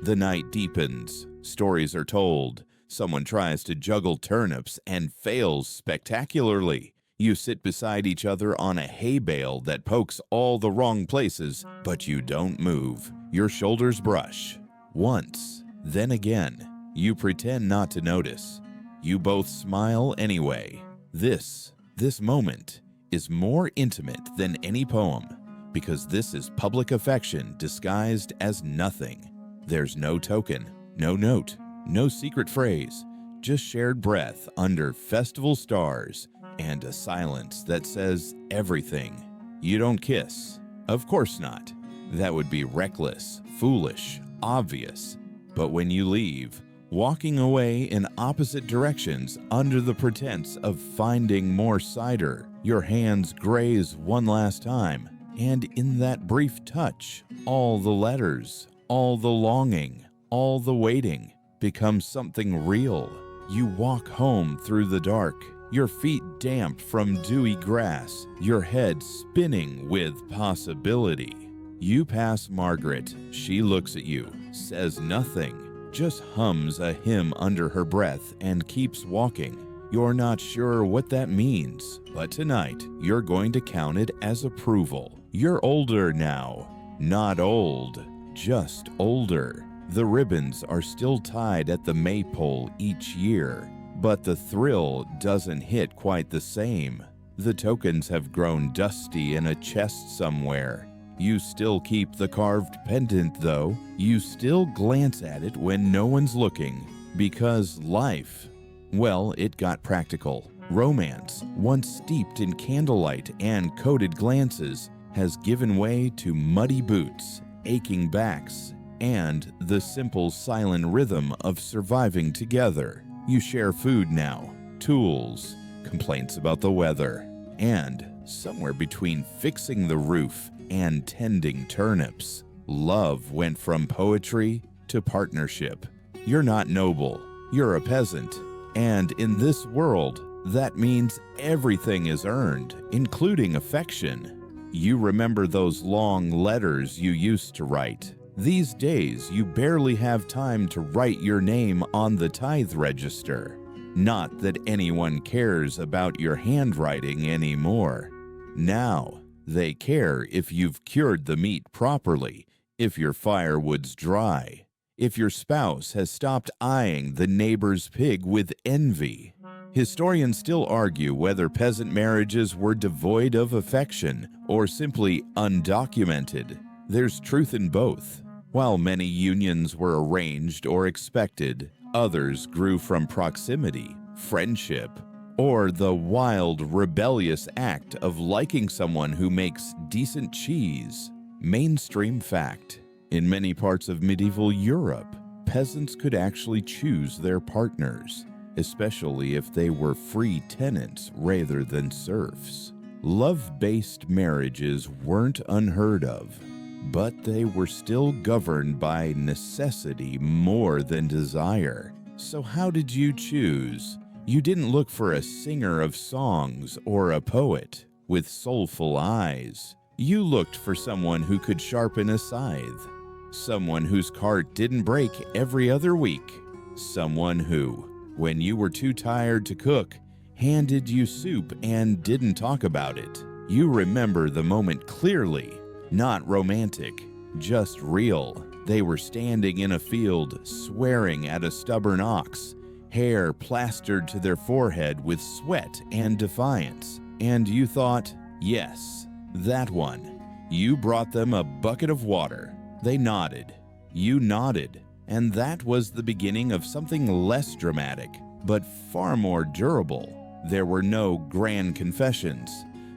The night deepens, stories are told, someone tries to juggle turnips and fails spectacularly. You sit beside each other on a hay bale that pokes all the wrong places, but you don't move. Your shoulders brush. Once, then again. You pretend not to notice. You both smile anyway. This moment is more intimate than any poem, because this is public affection disguised as nothing. There's no token, no note, no secret phrase, just shared breath under festival stars and a silence that says everything. You don't kiss. Of course not. That would be reckless, foolish, obvious. But when you leave, walking away in opposite directions under the pretense of finding more cider, your hands graze one last time, and in that brief touch, all the letters, all the longing, all the waiting becomes something real. You walk home through the dark, your feet damp from dewy grass, your head spinning with possibility. You pass Margaret. She looks at you, says nothing, just hums a hymn under her breath and keeps walking. You're not sure what that means, but tonight you're going to count it as approval. You're older now. Not old, just older. The ribbons are still tied at the maypole each year, but the thrill doesn't hit quite the same. The tokens have grown dusty in a chest somewhere. You still keep the carved pendant, though. You still glance at it when no one's looking, because life, well, it got practical. Romance, once steeped in candlelight and coded glances, has given way to muddy boots, aching backs, and the simple silent rhythm of surviving together. You share food now, tools, complaints about the weather, and somewhere between fixing the roof and tending turnips, love went from poetry to partnership. You're not noble, you're a peasant, and in this world, that means everything is earned, including affection. You remember those long letters you used to write. These days, you barely have time to write your name on the tithe register. Not that anyone cares about your handwriting anymore. Now, they care if you've cured the meat properly, if your firewood's dry, if your spouse has stopped eyeing the neighbor's pig with envy. Historians still argue whether peasant marriages were devoid of affection or simply undocumented. There's truth in both. While many unions were arranged or expected, others grew from proximity, friendship, or the wild, rebellious act of liking someone who makes decent cheese. Mainstream fact. In many parts of medieval Europe, peasants could actually choose their partners, especially if they were free tenants rather than serfs. Love-based marriages weren't unheard of, but they were still governed by necessity more than desire. So how did you choose? You didn't look for a singer of songs or a poet with soulful eyes. You looked for someone who could sharpen a scythe, someone whose cart didn't break every other week, someone who, when you were too tired to cook, handed you soup and didn't talk about it. You remember the moment clearly, not romantic, just real. They were standing in a field, swearing at a stubborn ox, hair plastered to their forehead with sweat and defiance. And you thought, yes, that one. You brought them a bucket of water. They nodded. You nodded. And that was the beginning of something less dramatic, but far more durable. There were no grand confessions,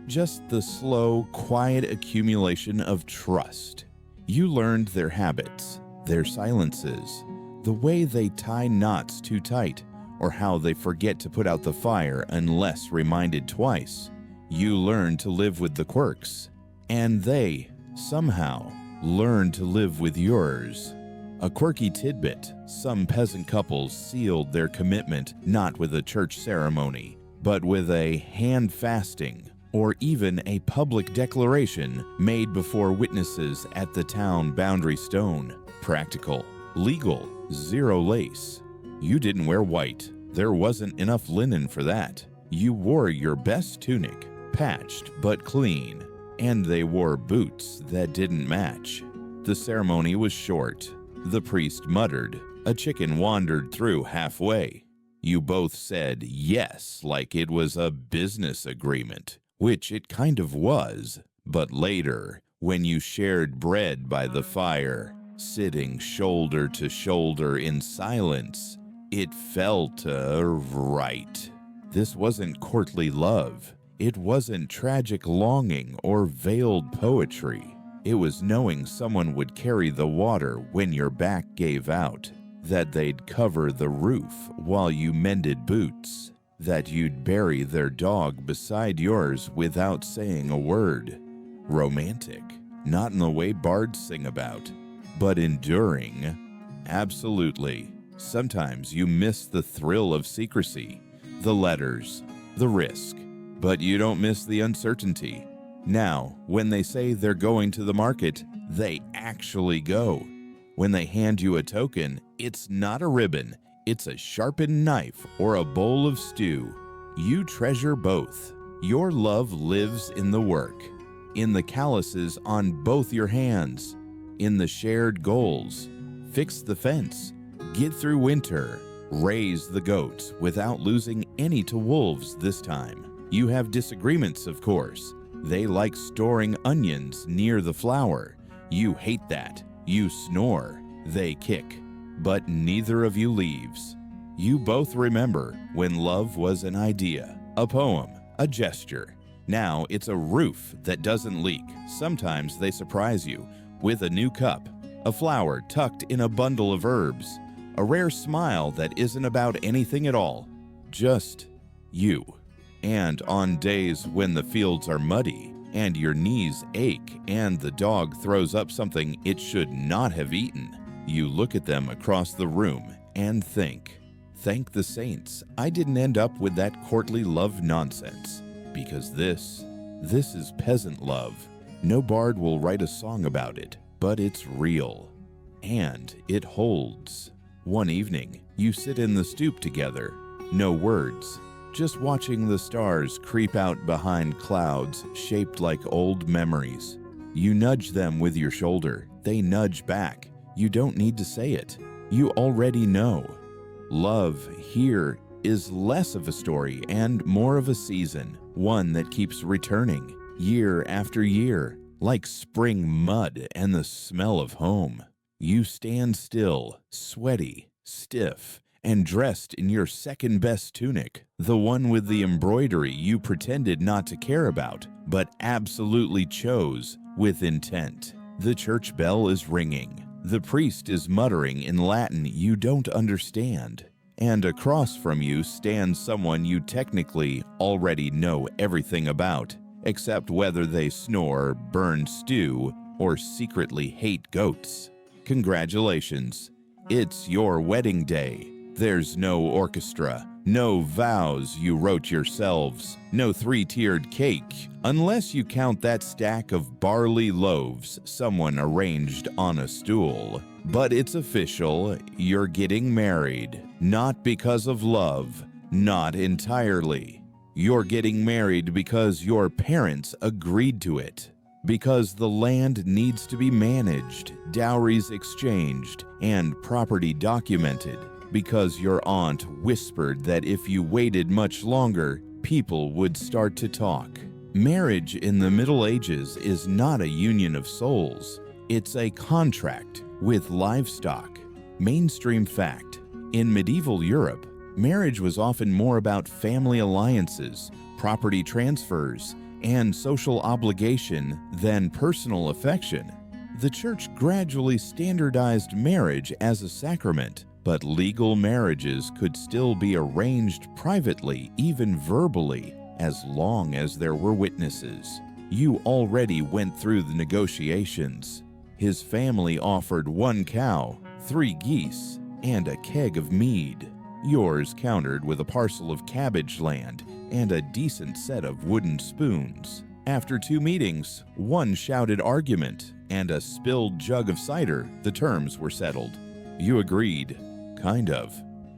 just the slow, quiet accumulation of trust. You learned their habits, their silences, the way they tie knots too tight, or how they forget to put out the fire unless reminded twice. You learned to live with the quirks, and they, somehow, learned to live with yours. A quirky tidbit, some peasant couples sealed their commitment not with a church ceremony, but with a hand fasting, or even a public declaration made before witnesses at the town boundary stone. Practical, legal, zero lace. You didn't wear white. There wasn't enough linen for that. You wore your best tunic, patched but clean, and they wore boots that didn't match. The ceremony was short. The priest muttered. A chicken wandered through halfway. You both said yes like it was a business agreement, which it kind of was. But later, when you shared bread by the fire, sitting shoulder to shoulder in silence, it felt right. This wasn't courtly love. It wasn't tragic longing or veiled poetry. It was knowing someone would carry the water when your back gave out, that they'd cover the roof while you mended boots, that you'd bury their dog beside yours without saying a word. Romantic, not in the way bards sing about, but enduring. Absolutely. Sometimes you miss the thrill of secrecy, the letters, the risk, but you don't miss the uncertainty. Now, when they say they're going to the market, they actually go. When they hand you a token, it's not a ribbon, it's a sharpened knife or a bowl of stew. You treasure both. Your love lives in the work, in the calluses on both your hands, in the shared goals. Fix the fence, get through winter, raise the goats without losing any to wolves this time. You have disagreements, of course. They like storing onions near the flour. You hate that. You snore. They kick. But neither of you leaves. You both remember when love was an idea, a poem, a gesture. Now it's a roof that doesn't leak. Sometimes they surprise you with a new cup, a flower tucked in a bundle of herbs, a rare smile that isn't about anything at all, just you. And on days when the fields are muddy and your knees ache and the dog throws up something it should not have eaten, you look at them across the room and think, thank the saints I didn't end up with that courtly love nonsense, because this is peasant love. No bard will write a song about it, but it's real. And it holds. One evening, you sit in the stoop together, no words, just watching the stars creep out behind clouds shaped like old memories. You nudge them with your shoulder. They nudge back. You don't need to say it. You already know. Love here is less of a story and more of a season, one that keeps returning year after year, like spring mud and the smell of home. You stand still, sweaty, stiff, and dressed in your second-best tunic, the one with the embroidery you pretended not to care about, but absolutely chose with intent. The church bell is ringing. The priest is muttering in Latin you don't understand. And across from you stands someone you technically already know everything about, except whether they snore, burn stew, or secretly hate goats. Congratulations. It's your wedding day. There's no orchestra, no vows you wrote yourselves, no three-tiered cake, unless you count that stack of barley loaves someone arranged on a stool. But it's official, you're getting married, not because of love, not entirely. You're getting married because your parents agreed to it, because the land needs to be managed, dowries exchanged, and property documented, because your aunt whispered that if you waited much longer, people would start to talk. Marriage in the Middle Ages is not a union of souls. It's a contract with livestock. Mainstream fact: in medieval Europe, marriage was often more about family alliances, property transfers, and social obligation than personal affection. The church gradually standardized marriage as a sacrament, but legal marriages could still be arranged privately, even verbally, as long as there were witnesses. You already went through the negotiations. His family offered 1 cow, 3 geese, and a keg of mead. Yours countered with a parcel of cabbage land and a decent set of wooden spoons. After 2 meetings, 1 shouted argument, and a spilled jug of cider, the terms were settled. You agreed. Kind of.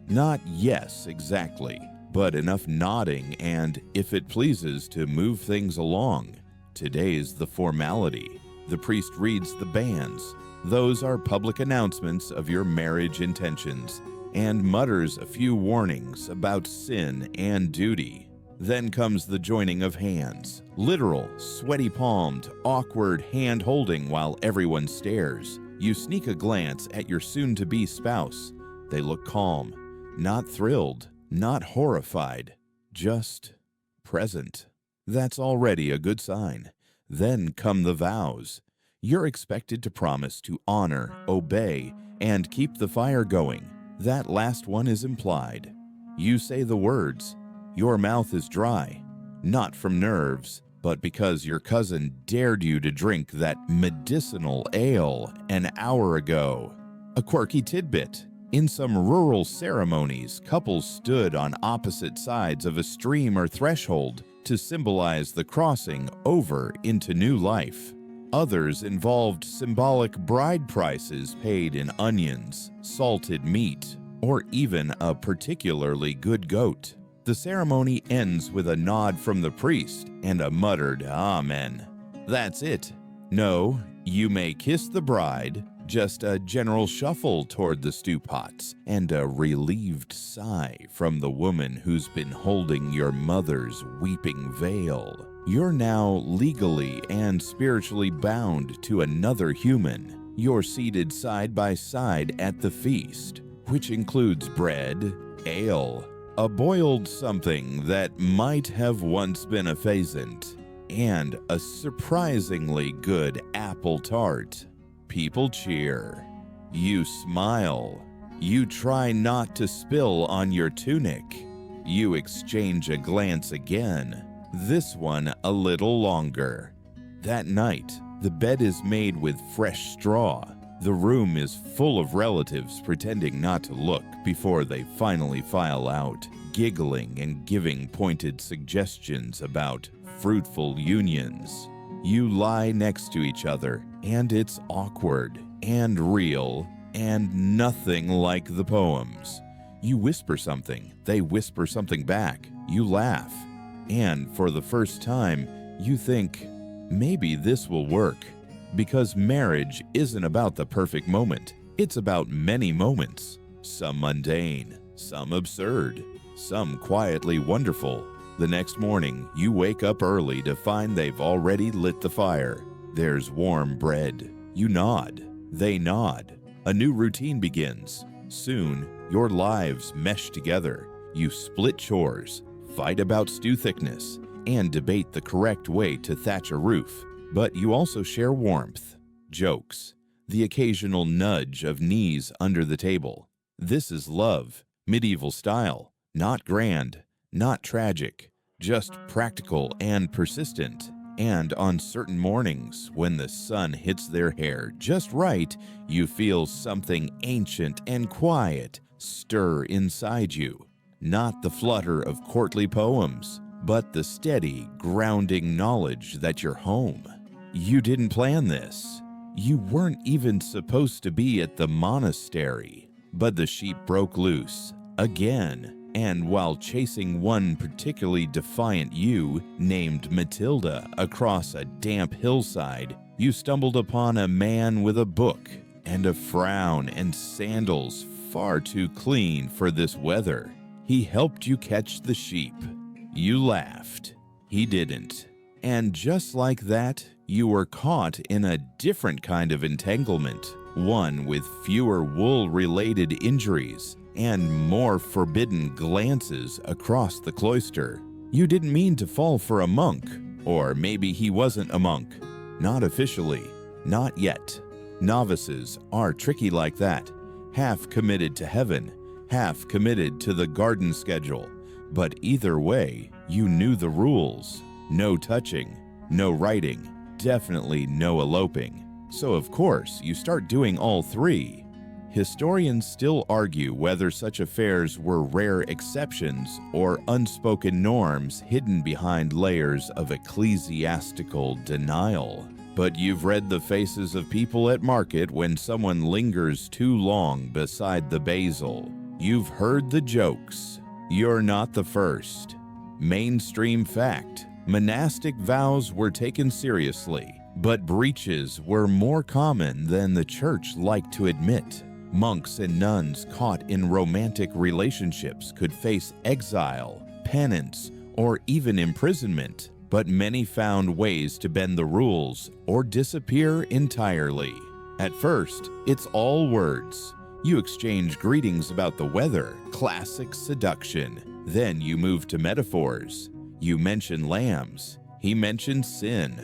Not yes, exactly. but enough nodding and, if it pleases, to move things along. Today's the formality. The priest reads the banns. Those are public announcements of your marriage intentions, and mutters a few warnings about sin and duty. Then comes the joining of hands. Literal, sweaty-palmed, awkward hand-holding while everyone stares. You sneak a glance at your soon-to-be spouse. They look calm, not thrilled, not horrified, just present. That's already a good sign. Then come the vows. You're expected to promise to honor, obey, and keep the fire going. That last one is implied. You say the words. Your mouth is dry, not from nerves, but because your cousin dared you to drink that medicinal ale an hour ago. A quirky tidbit. In some rural ceremonies, couples stood on opposite sides of a stream or threshold to symbolize the crossing over into new life. Others involved symbolic bride prices paid in onions, salted meat, or even a particularly good goat. The ceremony ends with a nod from the priest and a muttered amen. That's it. No, you may kiss the bride, just a general shuffle toward the stew pots and a relieved sigh from the woman who's been holding your mother's weeping veil. You're now legally and spiritually bound to another human. You're seated side by side at the feast, which includes bread, ale, a boiled something that might have once been a pheasant, and a surprisingly good apple tart. People cheer. You smile. You try not to spill on your tunic. You exchange a glance again, this one a little longer. That night, the bed is made with fresh straw. The room is full of relatives pretending not to look before they finally file out, giggling and giving pointed suggestions about fruitful unions. You lie next to each other, and it's awkward and real and nothing like the poems. You whisper something, they whisper something back, you laugh, and for the first time, you think, maybe this will work. Because marriage isn't about the perfect moment. It's about many moments. Some mundane, some absurd, some quietly wonderful. The next morning, you wake up early to find they've already lit the fire. There's warm bread. You nod. They nod. A new routine begins. Soon, your lives mesh together. You split chores, fight about stew thickness, and debate the correct way to thatch a roof. But you also share warmth, jokes, the occasional nudge of knees under the table. This is love, medieval style, not grand, not tragic, just practical and persistent. And on certain mornings, when the sun hits their hair just right, you feel something ancient and quiet stir inside you. Not the flutter of courtly poems, but the steady, grounding knowledge that you're home. You didn't plan this. You weren't even supposed to be at the monastery. But the sheep broke loose, again, and while chasing one particularly defiant ewe named Matilda across a damp hillside, you stumbled upon a man with a book and a frown and sandals far too clean for this weather. He helped you catch the sheep. You laughed. He didn't. And just like that, you were caught in a different kind of entanglement, one with fewer wool-related injuries and more forbidden glances across the cloister. You didn't mean to fall for a monk, or maybe he wasn't a monk. Not officially, not yet. Novices are tricky like that, half committed to heaven, half committed to the garden schedule. But either way, you knew the rules. No touching, no writing, definitely no eloping. So of course, you start doing all three. Historians still argue whether such affairs were rare exceptions or unspoken norms hidden behind layers of ecclesiastical denial. But you've read the faces of people at market when someone lingers too long beside the basil. You've heard the jokes. You're not the first. Mainstream fact: monastic vows were taken seriously, but breaches were more common than the church liked to admit. Monks and nuns caught in romantic relationships could face exile, penance, or even imprisonment, but many found ways to bend the rules or disappear entirely. At first, it's all words. You exchange greetings about the weather, classic seduction. Then you move to metaphors. You mention lambs. He mentions sin.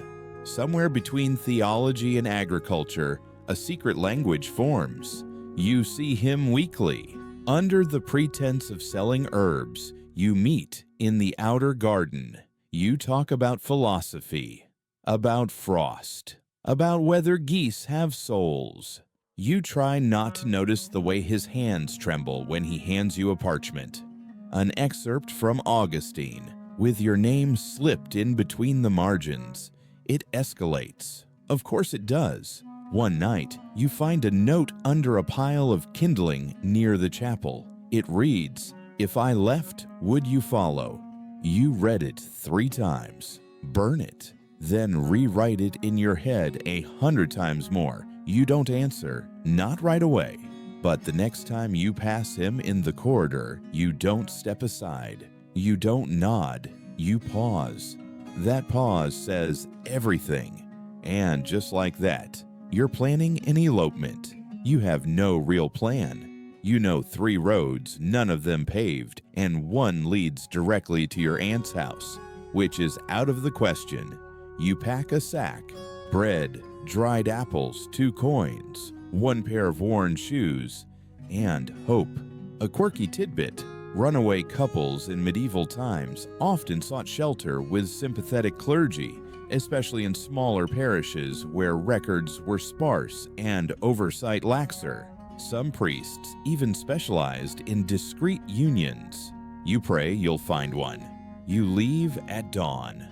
Somewhere between theology and agriculture, a secret language forms. You see him weekly. Under the pretense of selling herbs, you meet in the outer garden. You talk about philosophy, about frost, about whether geese have souls. You try not to notice the way his hands tremble when he hands you a parchment. An excerpt from Augustine, with your name slipped in between the margins. It escalates. Of course it does. One night, you find a note under a pile of kindling near the chapel. It reads, "If I left, would you follow?" You read it 3 times. Burn it. Then rewrite it in your head 100 times more. You don't answer, not right away. But the next time you pass him in the corridor, you don't step aside. You don't nod. You pause. That pause says everything. And just like that, you're planning an elopement. You have no real plan. You know 3 roads, none of them paved, and one leads directly to your aunt's house, which is out of the question. You pack a sack, bread, dried apples, 2 coins, 1 pair of worn shoes, and hope. A quirky tidbit: runaway couples in medieval times often sought shelter with sympathetic clergy, especially in smaller parishes where records were sparse and oversight laxer. Some priests even specialized in discreet unions. You pray you'll find one. You leave at dawn.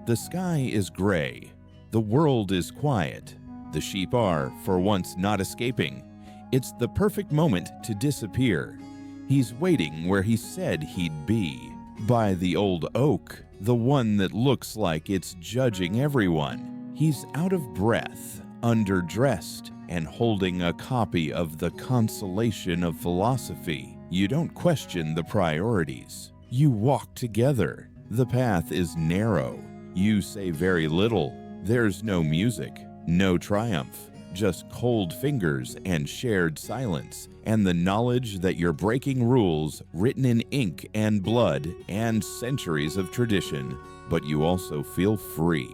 The sky is gray. The world is quiet. The sheep are, for once, not escaping. It's the perfect moment to disappear. He's waiting where he said he'd be, by the old oak, the one that looks like it's judging everyone. He's out of breath, underdressed, and holding a copy of The Consolation of Philosophy. You don't question the priorities. You walk together. The path is narrow. You say very little. There's no music, no triumph, just cold fingers and shared silence, and the knowledge that you're breaking rules written in ink and blood and centuries of tradition. But you also feel free.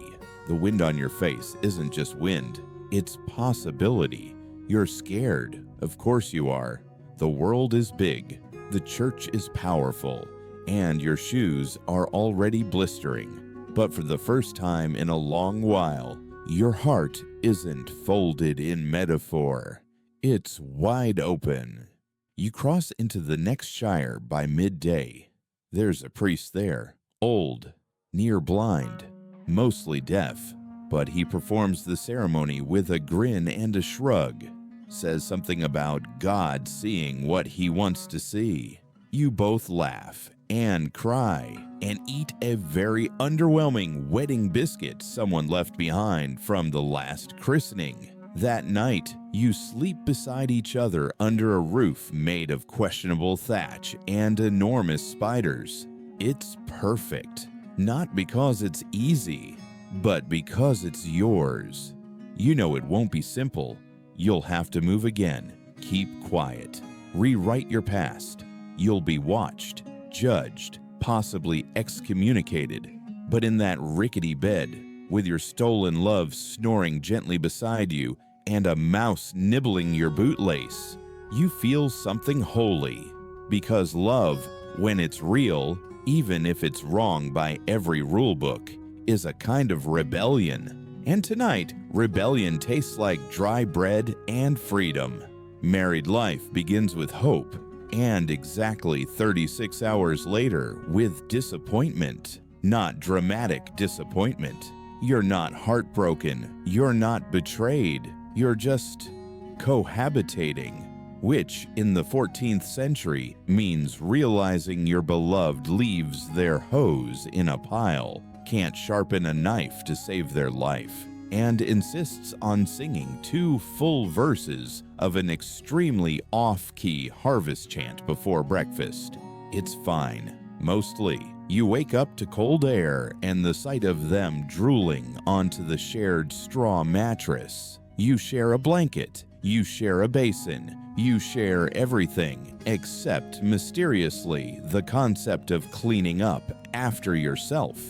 The wind on your face isn't just wind, it's possibility. You're scared. Of course you are. The world is big. The church is powerful. And your shoes are already blistering. But for the first time in a long while, your heart isn't folded in metaphor. It's wide open. You cross into the next shire by midday. There's a priest there, old, near blind, mostly deaf, but he performs the ceremony with a grin and a shrug, says something about God seeing what he wants to see. You both laugh and cry and eat a very underwhelming wedding biscuit someone left behind from the last christening. That night, you sleep beside each other under a roof made of questionable thatch and enormous spiders. It's perfect, not because it's easy, but because it's yours. You know it won't be simple. You'll have to move again, keep quiet, rewrite your past. You'll be watched, judged, possibly excommunicated. But in that rickety bed, with your stolen love snoring gently beside you and a mouse nibbling your bootlace, you feel something holy. Because love, when it's real, even if it's wrong by every rule book, is a kind of rebellion. And tonight, rebellion tastes like dry bread and freedom. Married life begins with hope, and exactly 36 hours later with disappointment. Not dramatic disappointment. You're not heartbroken. You're not betrayed. You're just cohabitating. which in the 14th century means realizing your beloved leaves their hose in a pile, can't sharpen a knife to save their life, and insists on singing 2 full verses of an extremely off-key harvest chant before breakfast. It's fine. Mostly, you wake up to cold air and the sight of them drooling onto the shared straw mattress. You share a blanket. You share a basin. You share everything except, mysteriously, the concept of cleaning up after yourself.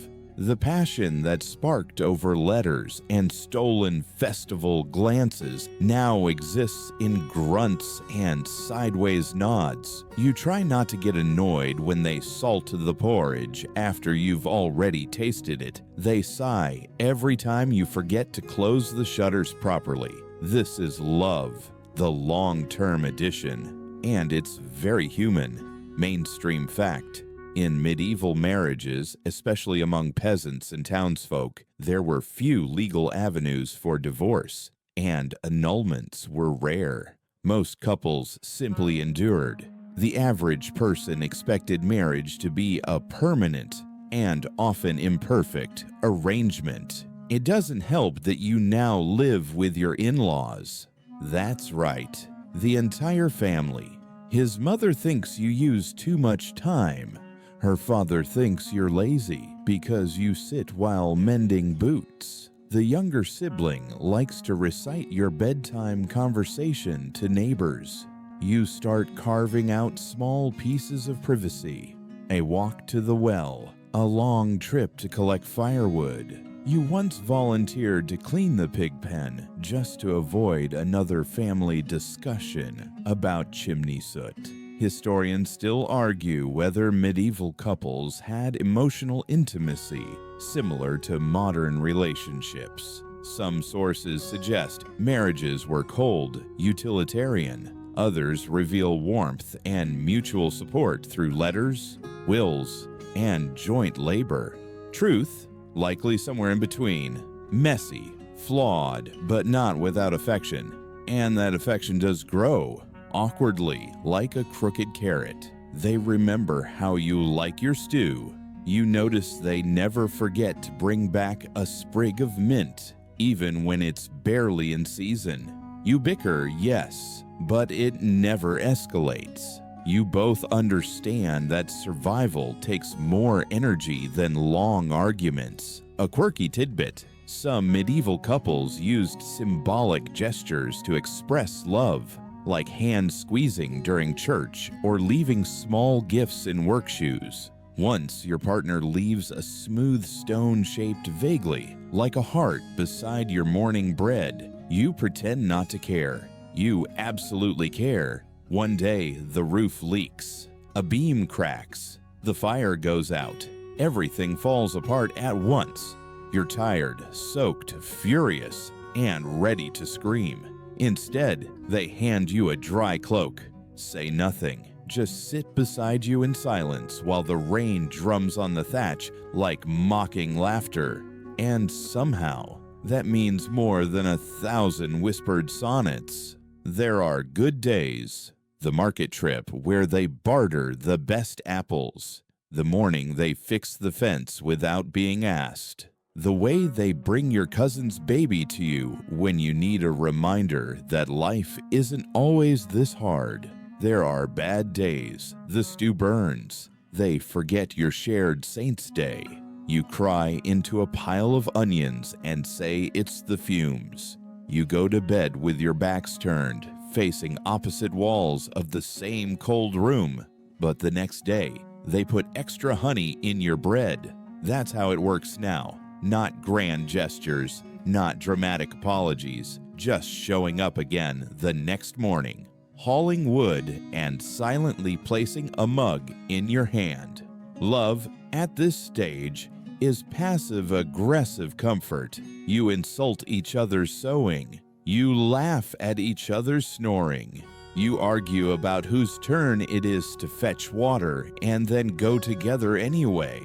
The passion that sparked over letters and stolen festival glances now exists in grunts and sideways nods. You try not to get annoyed when they salt the porridge after you've already tasted it. They sigh every time you forget to close the shutters properly. This is love, the long-term edition, and it's very human. Mainstream fact. In medieval marriages, especially among peasants and townsfolk, there were few legal avenues for divorce, and annulments were rare. Most couples simply endured. The average person expected marriage to be a permanent, and often imperfect, arrangement. It doesn't help that you now live with your in-laws. That's right, the entire family. His mother thinks you use too much time. Her father thinks you're lazy because you sit while mending boots. The younger sibling likes to recite your bedtime conversation to neighbors. You start carving out small pieces of privacy. A walk to the well, a long trip to collect firewood. You once volunteered to clean the pig pen just to avoid another family discussion about chimney soot. Historians still argue whether medieval couples had emotional intimacy similar to modern relationships. Some sources suggest marriages were cold, utilitarian. Others reveal warmth and mutual support through letters, wills, and joint labor. Truth, likely somewhere in between. Messy, flawed, but not without affection. And that affection does grow. Awkwardly, like a crooked carrot. They remember how you like your stew. You notice they never forget to bring back a sprig of mint, even when it's barely in season. You bicker, yes, but it never escalates. You both understand that survival takes more energy than long arguments. A quirky tidbit: some medieval couples used symbolic gestures to express love, like hand squeezing during church or leaving small gifts in work shoes. Once your partner leaves a smooth stone shaped vaguely like a heart beside your morning bread, you pretend not to care. You absolutely care. One day, the roof leaks. A beam cracks. The fire goes out. Everything falls apart at once. You're tired, soaked, furious, and ready to scream. Instead, they hand you a dry cloak. Say nothing. Just sit beside you in silence while the rain drums on the thatch like mocking laughter. And somehow, that means more than 1,000 whispered sonnets. There are good days. The market trip where they barter the best apples. The morning they fix the fence without being asked. The way they bring your cousin's baby to you when you need a reminder that life isn't always this hard. There are bad days. The stew burns. They forget your shared Saints' Day. You cry into a pile of onions and say it's the fumes. You go to bed with your backs turned, facing opposite walls of the same cold room. But the next day, they put extra honey in your bread. That's how it works now. Not grand gestures, not dramatic apologies, just showing up again the next morning, hauling wood and silently placing a mug in your hand. Love, at this stage, is passive-aggressive comfort. You insult each other's sewing. You laugh at each other's snoring. You argue about whose turn it is to fetch water and then go together anyway.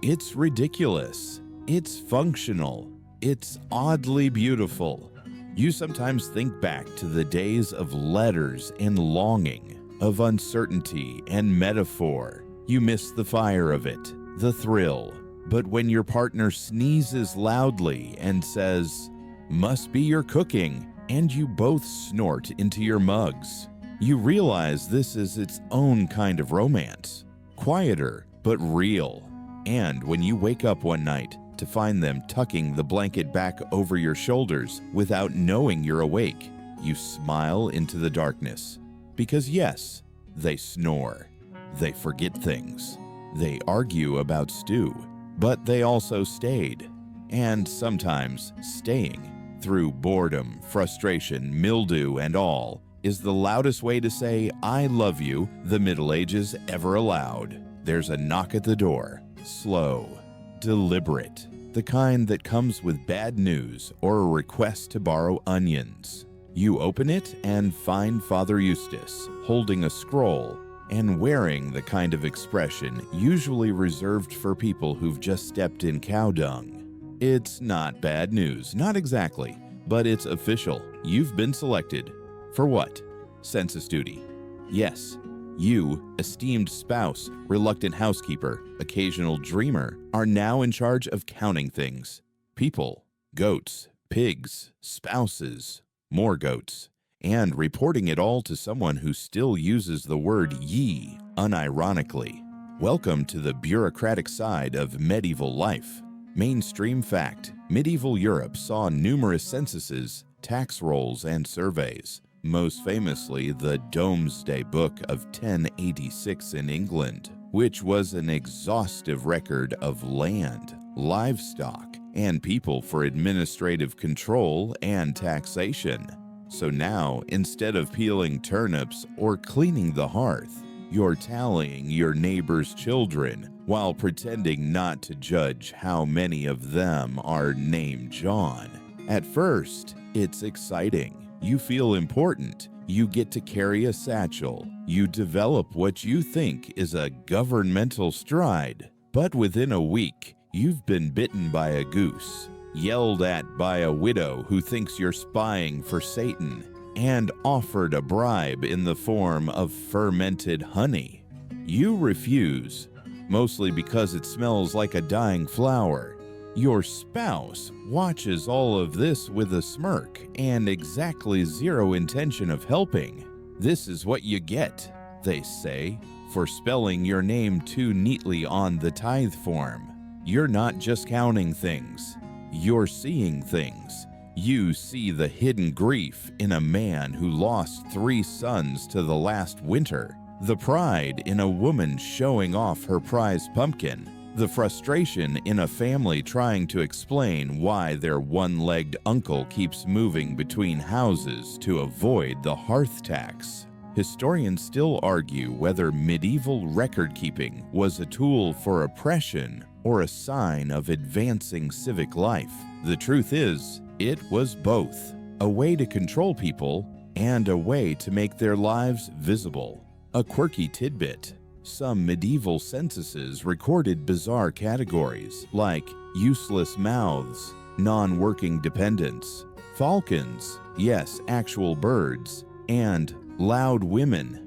It's ridiculous. It's functional. It's oddly beautiful. You sometimes think back to the days of letters and longing, of uncertainty and metaphor. You miss the fire of it, the thrill. But when your partner sneezes loudly and says, "Must be your cooking," and you both snort into your mugs, you realize this is its own kind of romance. Quieter, but real. And when you wake up one night to find them tucking the blanket back over your shoulders without knowing you're awake, you smile into the darkness. Because yes, they snore. They forget things. They argue about stew. But they also stayed. And sometimes staying, through boredom, frustration, mildew, and all, is the loudest way to say, "I love you," the Middle Ages ever allowed. There's a knock at the door. Slow, deliberate, the kind that comes with bad news or a request to borrow onions. You open it and find Father Eustace, holding a scroll and wearing the kind of expression usually reserved for people who've just stepped in cow dung. It's not bad news, not exactly, but it's official. You've been selected. For what? Census duty. Yes, you, esteemed spouse, reluctant housekeeper, occasional dreamer, are now in charge of counting things. People, goats, pigs, spouses, more goats, and reporting it all to someone who still uses the word ye unironically. Welcome to the bureaucratic side of medieval life. Mainstream fact: medieval Europe saw numerous censuses, tax rolls, and surveys. Most famously, the Domesday Book of 1086 in England, which was an exhaustive record of land, livestock, and people for administrative control and taxation. So now, instead of peeling turnips or cleaning the hearth, you're tallying your neighbor's children while pretending not to judge how many of them are named John. At first, it's exciting. You feel important. You get to carry a satchel. You develop what you think is a governmental stride. But within a week, you've been bitten by a goose, yelled at by a widow who thinks you're spying for Satan, and offered a bribe in the form of fermented honey. You refuse, mostly because it smells like a dying flower. Your spouse watches all of this with a smirk and exactly zero intention of helping. This is what you get, they say, for spelling your name too neatly on the tithe form. You're not just counting things, you're seeing things. You see the hidden grief in a man who lost 3 sons to the last winter, the pride in a woman showing off her prize pumpkin, the frustration in a family trying to explain why their one-legged uncle keeps moving between houses to avoid the hearth tax. Historians still argue whether medieval record-keeping was a tool for oppression or a sign of advancing civic life. The truth is, it was both, a way to control people and a way to make their lives visible. A quirky tidbit: some medieval censuses recorded bizarre categories like useless mouths, non-working dependents, falcons, yes, actual birds, and loud women.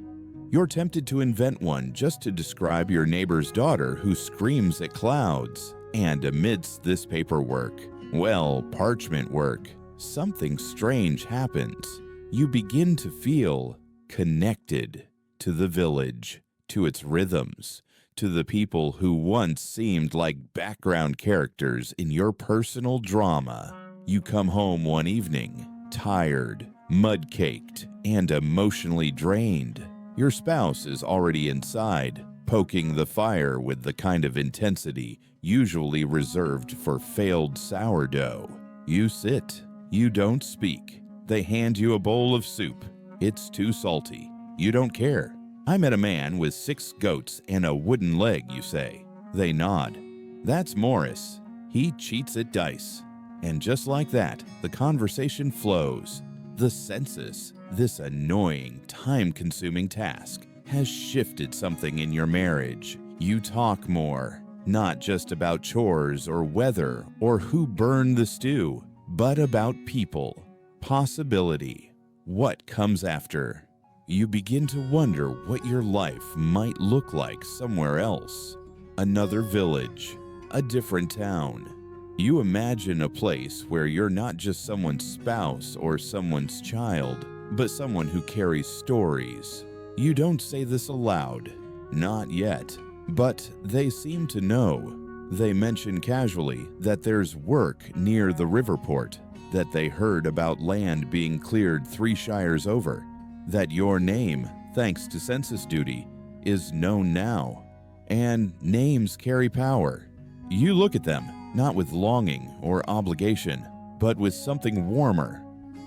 You're tempted to invent one just to describe your neighbor's daughter who screams at clouds. And amidst this paperwork, well, parchment work, something strange happens. You begin to feel connected to the village, to its rhythms, to the people who once seemed like background characters in your personal drama. You come home one evening, tired, mud-caked, and emotionally drained. Your spouse is already inside, poking the fire with the kind of intensity usually reserved for failed sourdough. You sit. You don't speak. They hand you a bowl of soup. It's too salty. You don't care. I met a man with 6 goats and a wooden leg, you say. They nod. That's Morris. He cheats at dice. And just like that, the conversation flows. The census, this annoying, time-consuming task, has shifted something in your marriage. You talk more, not just about chores or weather or who burned the stew, but about people. Possibility. What comes after? You begin to wonder what your life might look like somewhere else. Another village, a different town. You imagine a place where you're not just someone's spouse or someone's child, but someone who carries stories. You don't say this aloud, not yet, but they seem to know. They mention casually that there's work near the riverport, that they heard about land being cleared 3 shires over, that your name, thanks to census duty, is known now. And names carry power. You look at them, not with longing or obligation, but with something warmer,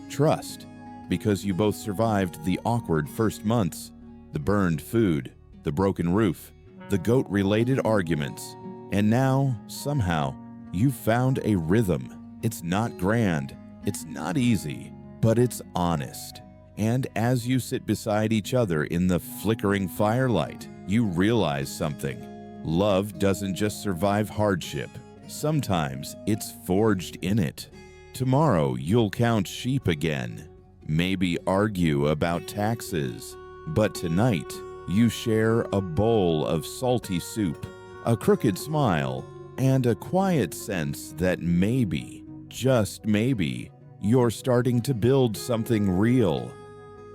trust, because you both survived the awkward first months, the burned food, the broken roof, the goat-related arguments, and now, somehow, you've found a rhythm. It's not grand, it's not easy, but it's honest. And as you sit beside each other in the flickering firelight, you realize something. Love doesn't just survive hardship. Sometimes it's forged in it. Tomorrow you'll count sheep again, maybe argue about taxes. But tonight you share a bowl of salty soup, a crooked smile, and a quiet sense that maybe, just maybe, you're starting to build something real.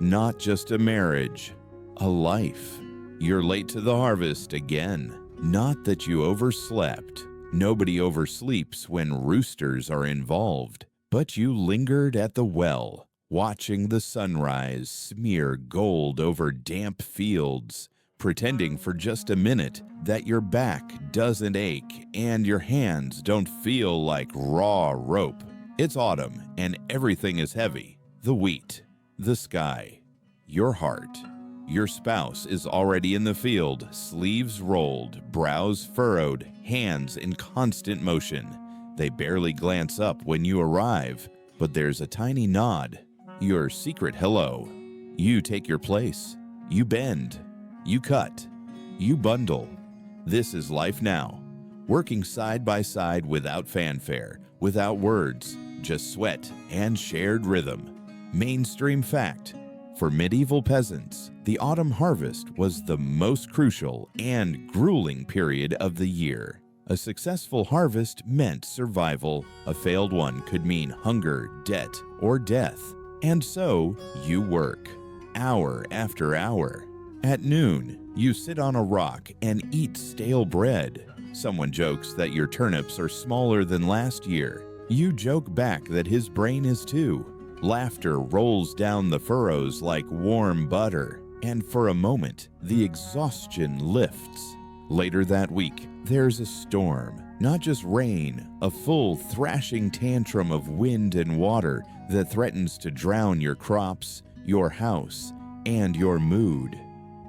Not just a marriage, a life. You're late to the harvest again. Not that you overslept. Nobody oversleeps when roosters are involved. But you lingered at the well, watching the sunrise smear gold over damp fields, pretending for just a minute that your back doesn't ache and your hands don't feel like raw rope. It's autumn and everything is heavy. The wheat, the sky, your heart. Your spouse is already in the field, sleeves rolled, brows furrowed, hands in constant motion. They barely glance up when you arrive, but there's a tiny nod, your secret hello. You take your place. You bend. You cut. You bundle. This is life now, working side by side without fanfare, without words, just sweat and shared rhythm. Mainstream fact. For medieval peasants, the autumn harvest was the most crucial and grueling period of the year. A successful harvest meant survival. A failed one could mean hunger, debt, or death. And so, you work, hour after hour. At noon, you sit on a rock and eat stale bread. Someone jokes that your turnips are smaller than last year. You joke back that his brain is too. Laughter rolls down the furrows like warm butter, and for a moment, the exhaustion lifts. Later that week, there's a storm, not just rain, a full thrashing tantrum of wind and water that threatens to drown your crops, your house, and your mood.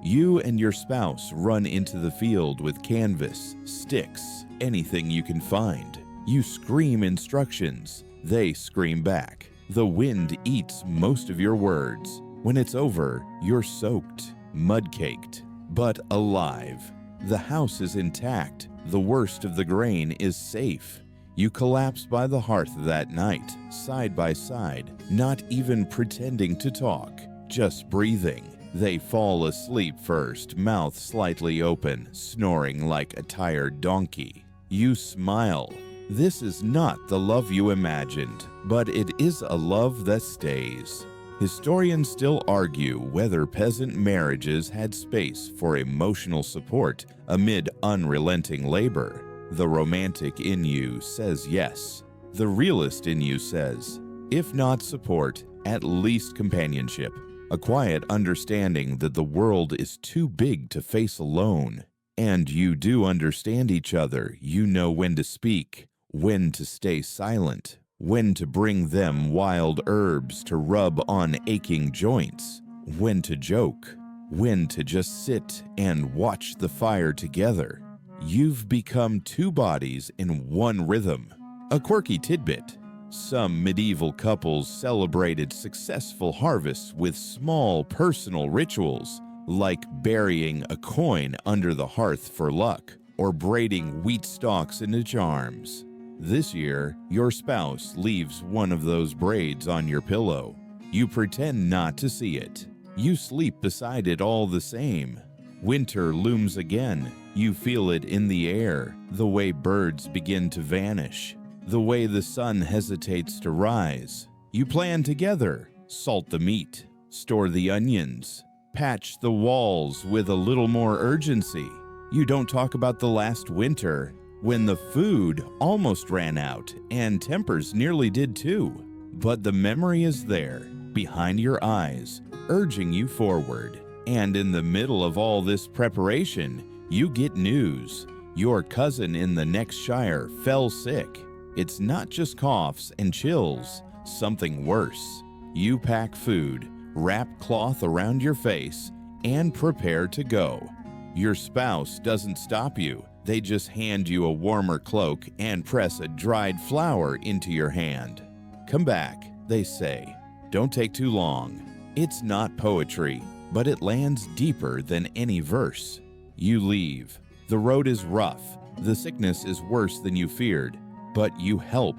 You and your spouse run into the field with canvas, sticks, anything you can find. You scream instructions, they scream back. The wind eats most of your words. When it's over, you're soaked, mud-caked, but alive. The house is intact. The worst of the grain is safe. You collapse by the hearth that night, side by side, not even pretending to talk, just breathing. They fall asleep first, mouth slightly open, snoring like a tired donkey. You smile. This is not the love you imagined, but it is a love that stays. Historians still argue whether peasant marriages had space for emotional support amid unrelenting labor. The romantic in you says yes. The realist in you says, if not support, at least companionship. A quiet understanding that the world is too big to face alone. And you do understand each other. You know when to speak, when to stay silent, when to bring them wild herbs to rub on aching joints, when to joke, when to just sit and watch the fire together. You've become two bodies in one rhythm. A quirky tidbit. Some medieval couples celebrated successful harvests with small personal rituals, like burying a coin under the hearth for luck, or braiding wheat stalks into charms. This year, your spouse leaves one of those braids on your pillow. You pretend not to see it. You sleep beside it all the same. Winter looms again. You feel it in the air, the way birds begin to vanish, the way the sun hesitates to rise. You plan together, salt the meat, store the onions, patch the walls with a little more urgency. You don't talk about the last winter, when the food almost ran out and tempers nearly did too. But the memory is there, behind your eyes, urging you forward. And in the middle of all this preparation, you get news. Your cousin in the next shire fell sick. It's not just coughs and chills, something worse. You pack food, wrap cloth around your face, and prepare to go. Your spouse doesn't stop you. They just hand you a warmer cloak and press a dried flower into your hand. Come back, they say. Don't take too long. It's not poetry, but it lands deeper than any verse. You leave. The road is rough. The sickness is worse than you feared. But you help.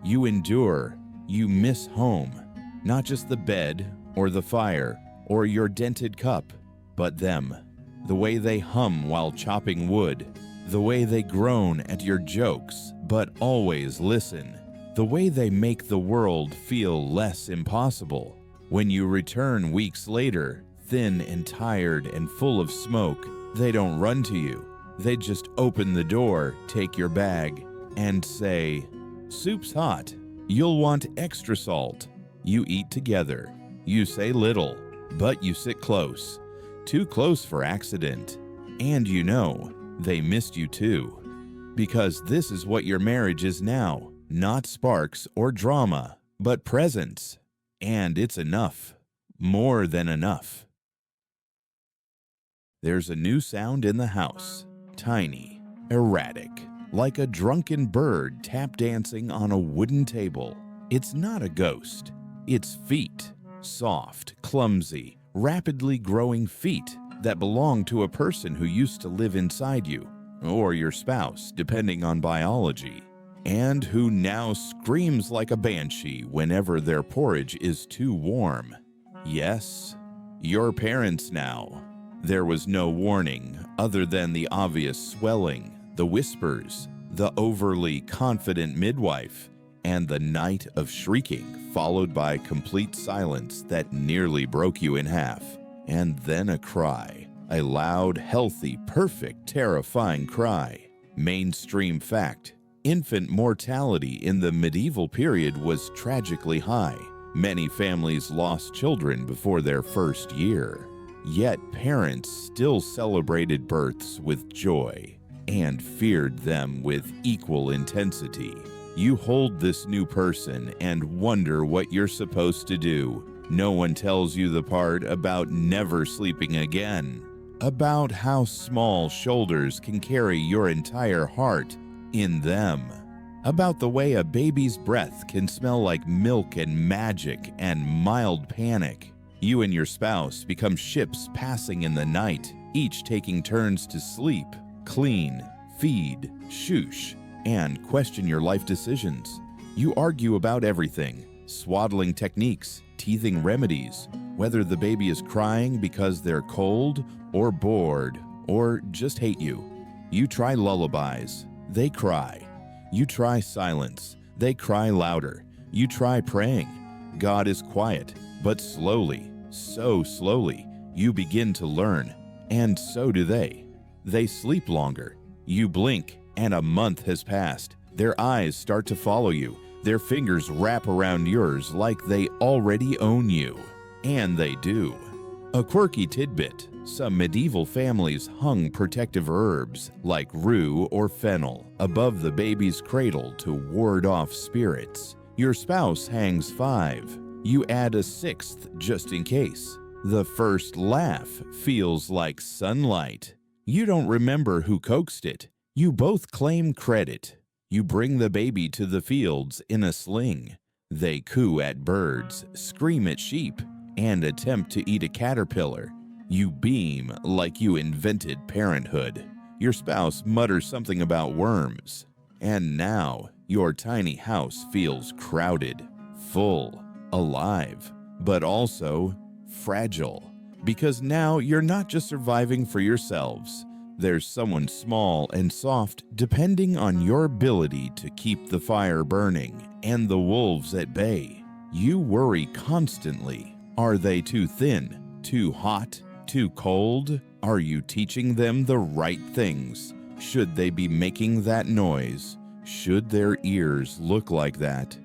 You endure. You miss home. Not just the bed or the fire or your dented cup, but them. The way they hum while chopping wood. The way they groan at your jokes, but always listen. The way they make the world feel less impossible. When you return weeks later, thin and tired and full of smoke, they don't run to you. They just open the door, take your bag, and say, "Soup's hot. You'll want extra salt." You eat together. You say little, but you sit close. Too close for accident. And you know, they missed you too. Because this is what your marriage is now. Not sparks or drama, but presence. And it's enough. More than enough. There's a new sound in the house. Tiny, erratic, like a drunken bird tap dancing on a wooden table. It's not a ghost. It's feet. Soft, clumsy, rapidly growing feet that belong to a person who used to live inside you, or your spouse, depending on biology, and who now screams like a banshee whenever their porridge is too warm. Yes, your parents now. There was no warning other than the obvious swelling, the whispers, the overly confident midwife, and the night of shrieking followed by complete silence that nearly broke you in half. And then a cry, a loud, healthy, perfect, terrifying cry. Mainstream fact, infant mortality in the medieval period was tragically high. Many families lost children before their first year. Yet parents still celebrated births with joy and feared them with equal intensity. You hold this new person and wonder what you're supposed to do. No one tells you the part about never sleeping again, about how small shoulders can carry your entire heart in them, about the way a baby's breath can smell like milk and magic and mild panic. You and your spouse become ships passing in the night, each taking turns to sleep, clean, feed, shush, and question your life decisions. You argue about everything, swaddling techniques, teething remedies, whether the baby is crying because they're cold or bored or just hate you. You try lullabies, they cry. You try silence, they cry louder. You try praying. God is quiet, but slowly, so slowly, you begin to learn, and so do they. They sleep longer. You blink, and a month has passed. Their eyes start to follow you. Their fingers wrap around yours like they already own you. And they do. A quirky tidbit, some medieval families hung protective herbs like rue or fennel above the baby's cradle to ward off spirits. Your spouse hangs 5. You add a 6th just in case. The first laugh feels like sunlight. You don't remember who coaxed it. You both claim credit. You bring the baby to the fields in a sling. They coo at birds, scream at sheep, and attempt to eat a caterpillar. You beam like you invented parenthood. Your spouse mutters something about worms. And now your tiny house feels crowded, full, alive, but also fragile. Because now you're not just surviving for yourselves. There's someone small and soft depending on your ability to keep the fire burning and the wolves at bay. You worry constantly. Are they too thin, too hot, too cold? Are you teaching them the right things? Should they be making that noise? Should their ears look like that?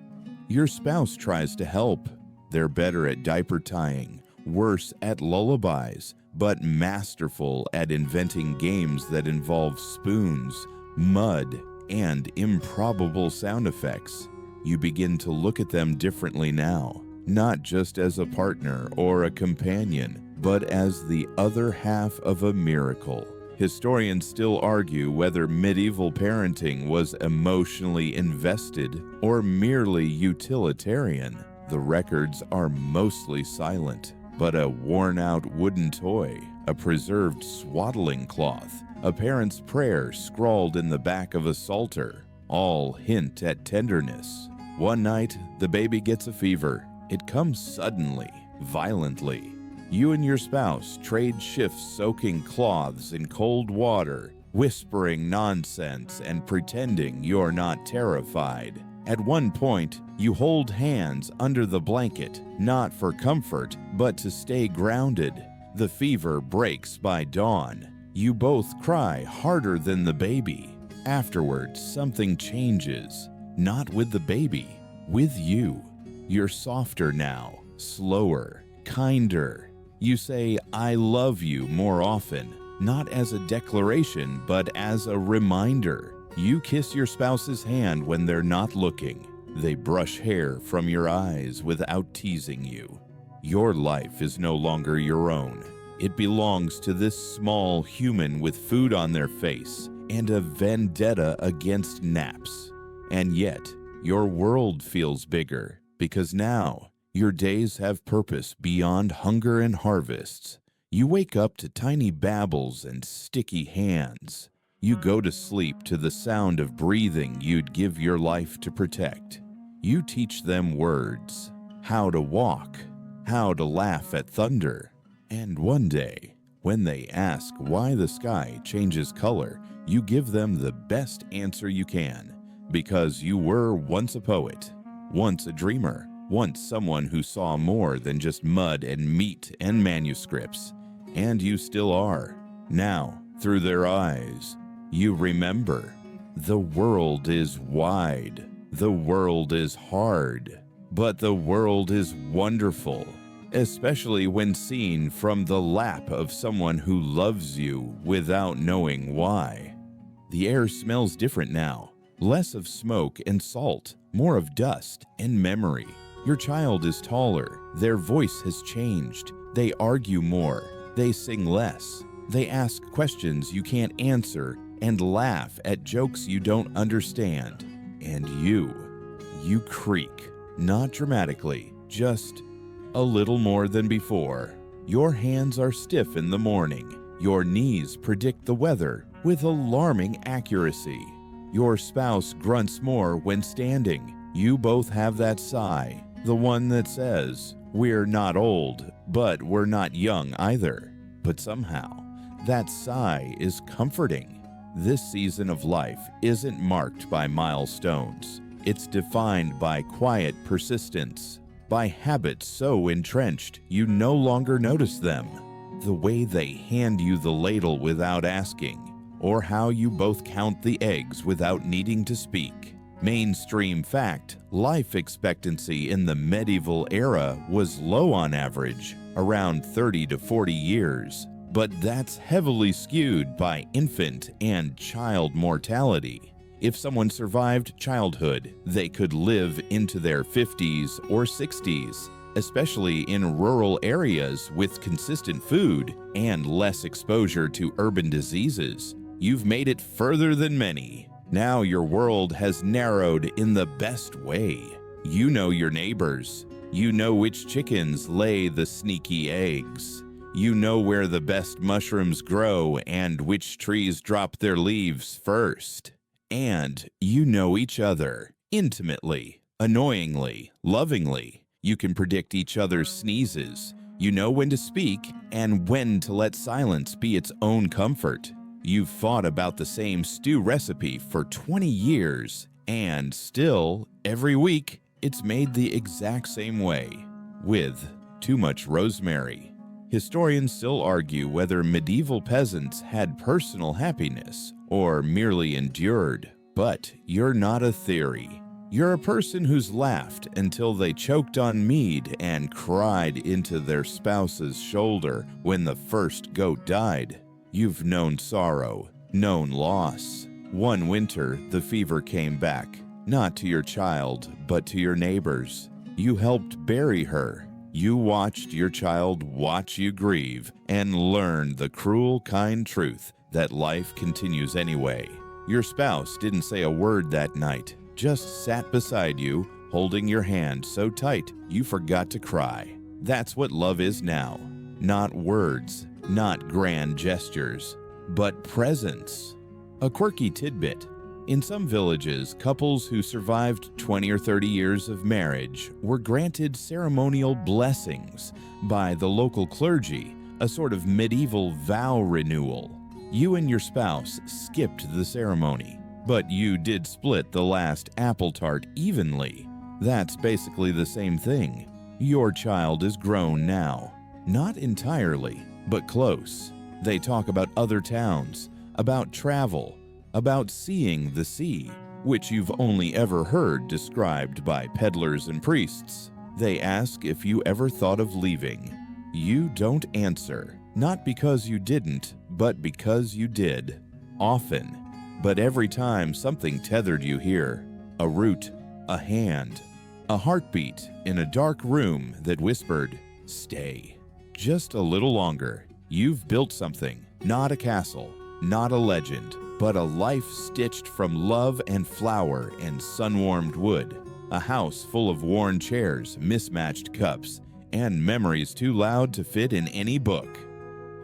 Your spouse tries to help. They're better at diaper tying, worse at lullabies, but masterful at inventing games that involve spoons, mud, and improbable sound effects. You begin to look at them differently now, not just as a partner or a companion, but as the other half of a miracle. Historians still argue whether medieval parenting was emotionally invested or merely utilitarian. The records are mostly silent, but a worn-out wooden toy, a preserved swaddling cloth, a parent's prayer scrawled in the back of a psalter, all hint at tenderness. One night, the baby gets a fever. It comes suddenly, violently. You and your spouse trade shifts soaking cloths in cold water, whispering nonsense and pretending you're not terrified. At one point, you hold hands under the blanket, not for comfort, but to stay grounded. The fever breaks by dawn. You both cry harder than the baby. Afterwards, something changes. Not with the baby, with you. You're softer now, slower, kinder. You say, "I love you" more often, not as a declaration, but as a reminder. You kiss your spouse's hand when they're not looking. They brush hair from your eyes without teasing you. Your life is no longer your own. It belongs to this small human with food on their face and a vendetta against naps. And yet, your world feels bigger because now your days have purpose beyond hunger and harvests. You wake up to tiny babbles and sticky hands. You go to sleep to the sound of breathing you'd give your life to protect. You teach them words, how to walk, how to laugh at thunder. And one day, when they ask why the sky changes color, you give them the best answer you can, because you were once a poet, once a dreamer, once someone who saw more than just mud and meat and manuscripts. And you still are. Now, through their eyes, you remember. The world is wide. The world is hard. But the world is wonderful, especially when seen from the lap of someone who loves you without knowing why. The air smells different now. Less of smoke and salt, more of dust and memory. Your child is taller. Their voice has changed. They argue more. They sing less. They ask questions you can't answer and laugh at jokes you don't understand. And you creak, not dramatically, just a little more than before. Your hands are stiff in the morning. Your knees predict the weather with alarming accuracy. Your spouse grunts more when standing. You both have that sigh, the one that says, "We're not old, but we're not young either." But somehow, that sigh is comforting. This season of life isn't marked by milestones. It's defined by quiet persistence, by habits so entrenched you no longer notice them. The way they hand you the ladle without asking, or how you both count the eggs without needing to speak. Mainstream fact, life expectancy in the medieval era was low on average, around 30 to 40 years. But that's heavily skewed by infant and child mortality. If someone survived childhood, they could live into their 50s or 60s, especially in rural areas with consistent food and less exposure to urban diseases. You've made it further than many. Now your world has narrowed in the best way. You know your neighbors. You know which chickens lay the sneaky eggs. You know where the best mushrooms grow and which trees drop their leaves first. And you know each other intimately, annoyingly, lovingly. You can predict each other's sneezes. You know when to speak and when to let silence be its own comfort. You've fought about the same stew recipe for 20 years, and still, every week, it's made the exact same way, with too much rosemary. Historians still argue whether medieval peasants had personal happiness or merely endured, but you're not a theory. You're a person who's laughed until they choked on mead and cried into their spouse's shoulder when the first goat died. You've known sorrow, known loss. One winter, the fever came back, not to your child, but to your neighbors. You helped bury her. You watched your child watch you grieve and learned the cruel, kind truth that life continues anyway. Your spouse didn't say a word that night, just sat beside you, holding your hand so tight you forgot to cry. That's what love is now. Not words, not grand gestures, but presence. A quirky tidbit. In some villages, couples who survived 20 or 30 years of marriage were granted ceremonial blessings by the local clergy, a sort of medieval vow renewal. You and your spouse skipped the ceremony, but you did split the last apple tart evenly. That's basically the same thing. Your child is grown now. Not entirely, but close. They talk about other towns, about travel, about seeing the sea, which you've only ever heard described by peddlers and priests. They ask if you ever thought of leaving. You don't answer, not because you didn't, but because you did. Often. But every time something tethered you here. A root, a hand, a heartbeat in a dark room that whispered, "Stay." Just a little longer. You've built something, not a castle, not a legend, but a life stitched from love and flower and sun-warmed wood. A house full of worn chairs, mismatched cups, and memories too loud to fit in any book.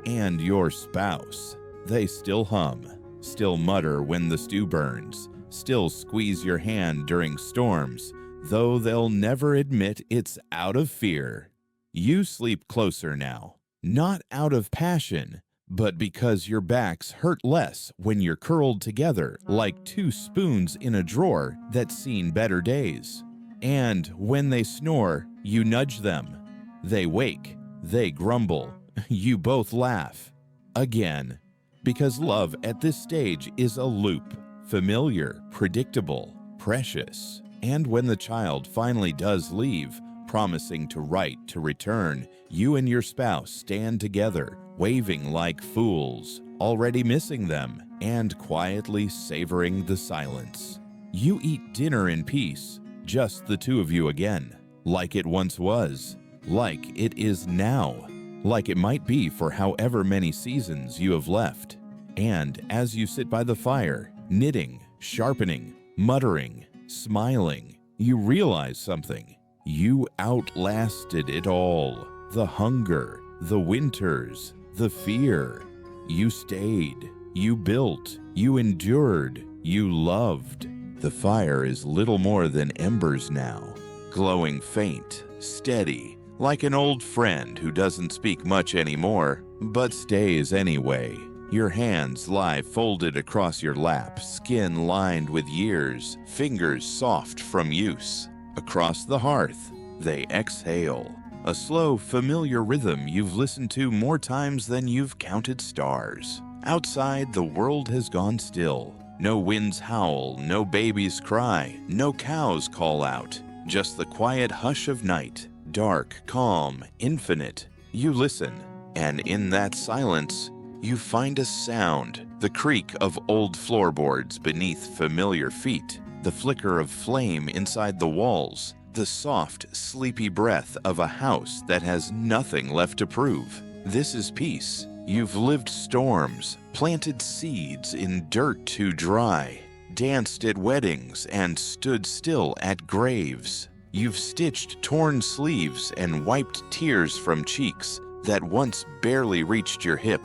And your spouse. They still hum, still mutter when the stew burns, still squeeze your hand during storms, though they'll never admit it's out of fear. You sleep closer now, not out of passion, but because your backs hurt less when you're curled together like two spoons in a drawer that's seen better days. And when they snore, you nudge them. They wake, they grumble, you both laugh. Again, because love at this stage is a loop, familiar, predictable, precious. And when the child finally does leave, promising to write to return, you and your spouse stand together, waving like fools, already missing them, and quietly savoring the silence. You eat dinner in peace, just the two of you again, like it once was, like it is now, like it might be for however many seasons you have left. And as you sit by the fire, knitting, sharpening, muttering, smiling, you realize something. You outlasted it all. The hunger, the winters, the fear. You stayed, you built, you endured, you loved. The fire is little more than embers now, glowing faint, steady, like an old friend who doesn't speak much anymore, but stays anyway. Your hands lie folded across your lap, skin lined with years, fingers soft from use. Across the hearth, they exhale, a slow, familiar rhythm you've listened to more times than you've counted stars. Outside, the world has gone still. No winds howl, no babies cry, no cows call out. Just the quiet hush of night, dark, calm, infinite. You listen, and in that silence, you find a sound, the creak of old floorboards beneath familiar feet, the flicker of flame inside the walls, the soft, sleepy breath of a house that has nothing left to prove. This is peace. You've lived storms, planted seeds in dirt too dry, danced at weddings and stood still at graves. You've stitched torn sleeves and wiped tears from cheeks that once barely reached your hip.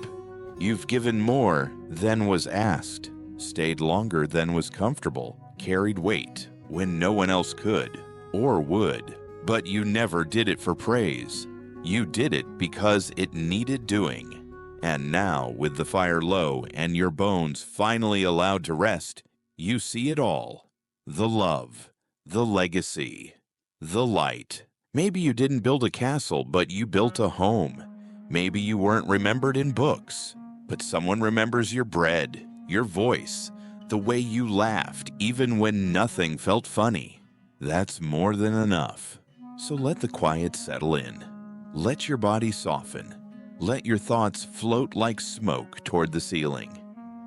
You've given more than was asked, stayed longer than was comfortable, carried weight when no one else could or would. But you never did it for praise. You did it because it needed doing. And now, with the fire low and your bones finally allowed to rest, you see it all. The love, the legacy, the light. Maybe you didn't build a castle, but you built a home. Maybe you weren't remembered in books, but someone remembers your bread, your voice, the way you laughed even when nothing felt funny. That's more than enough. So let the quiet settle in. Let your body soften. Let your thoughts float like smoke toward the ceiling.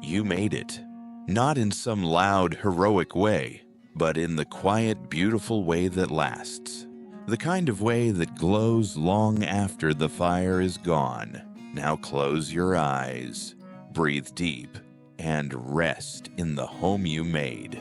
You made it. Not in some loud, heroic way, but in the quiet, beautiful way that lasts. The kind of way that glows long after the fire is gone. Now close your eyes, breathe deep, and rest in the home you made.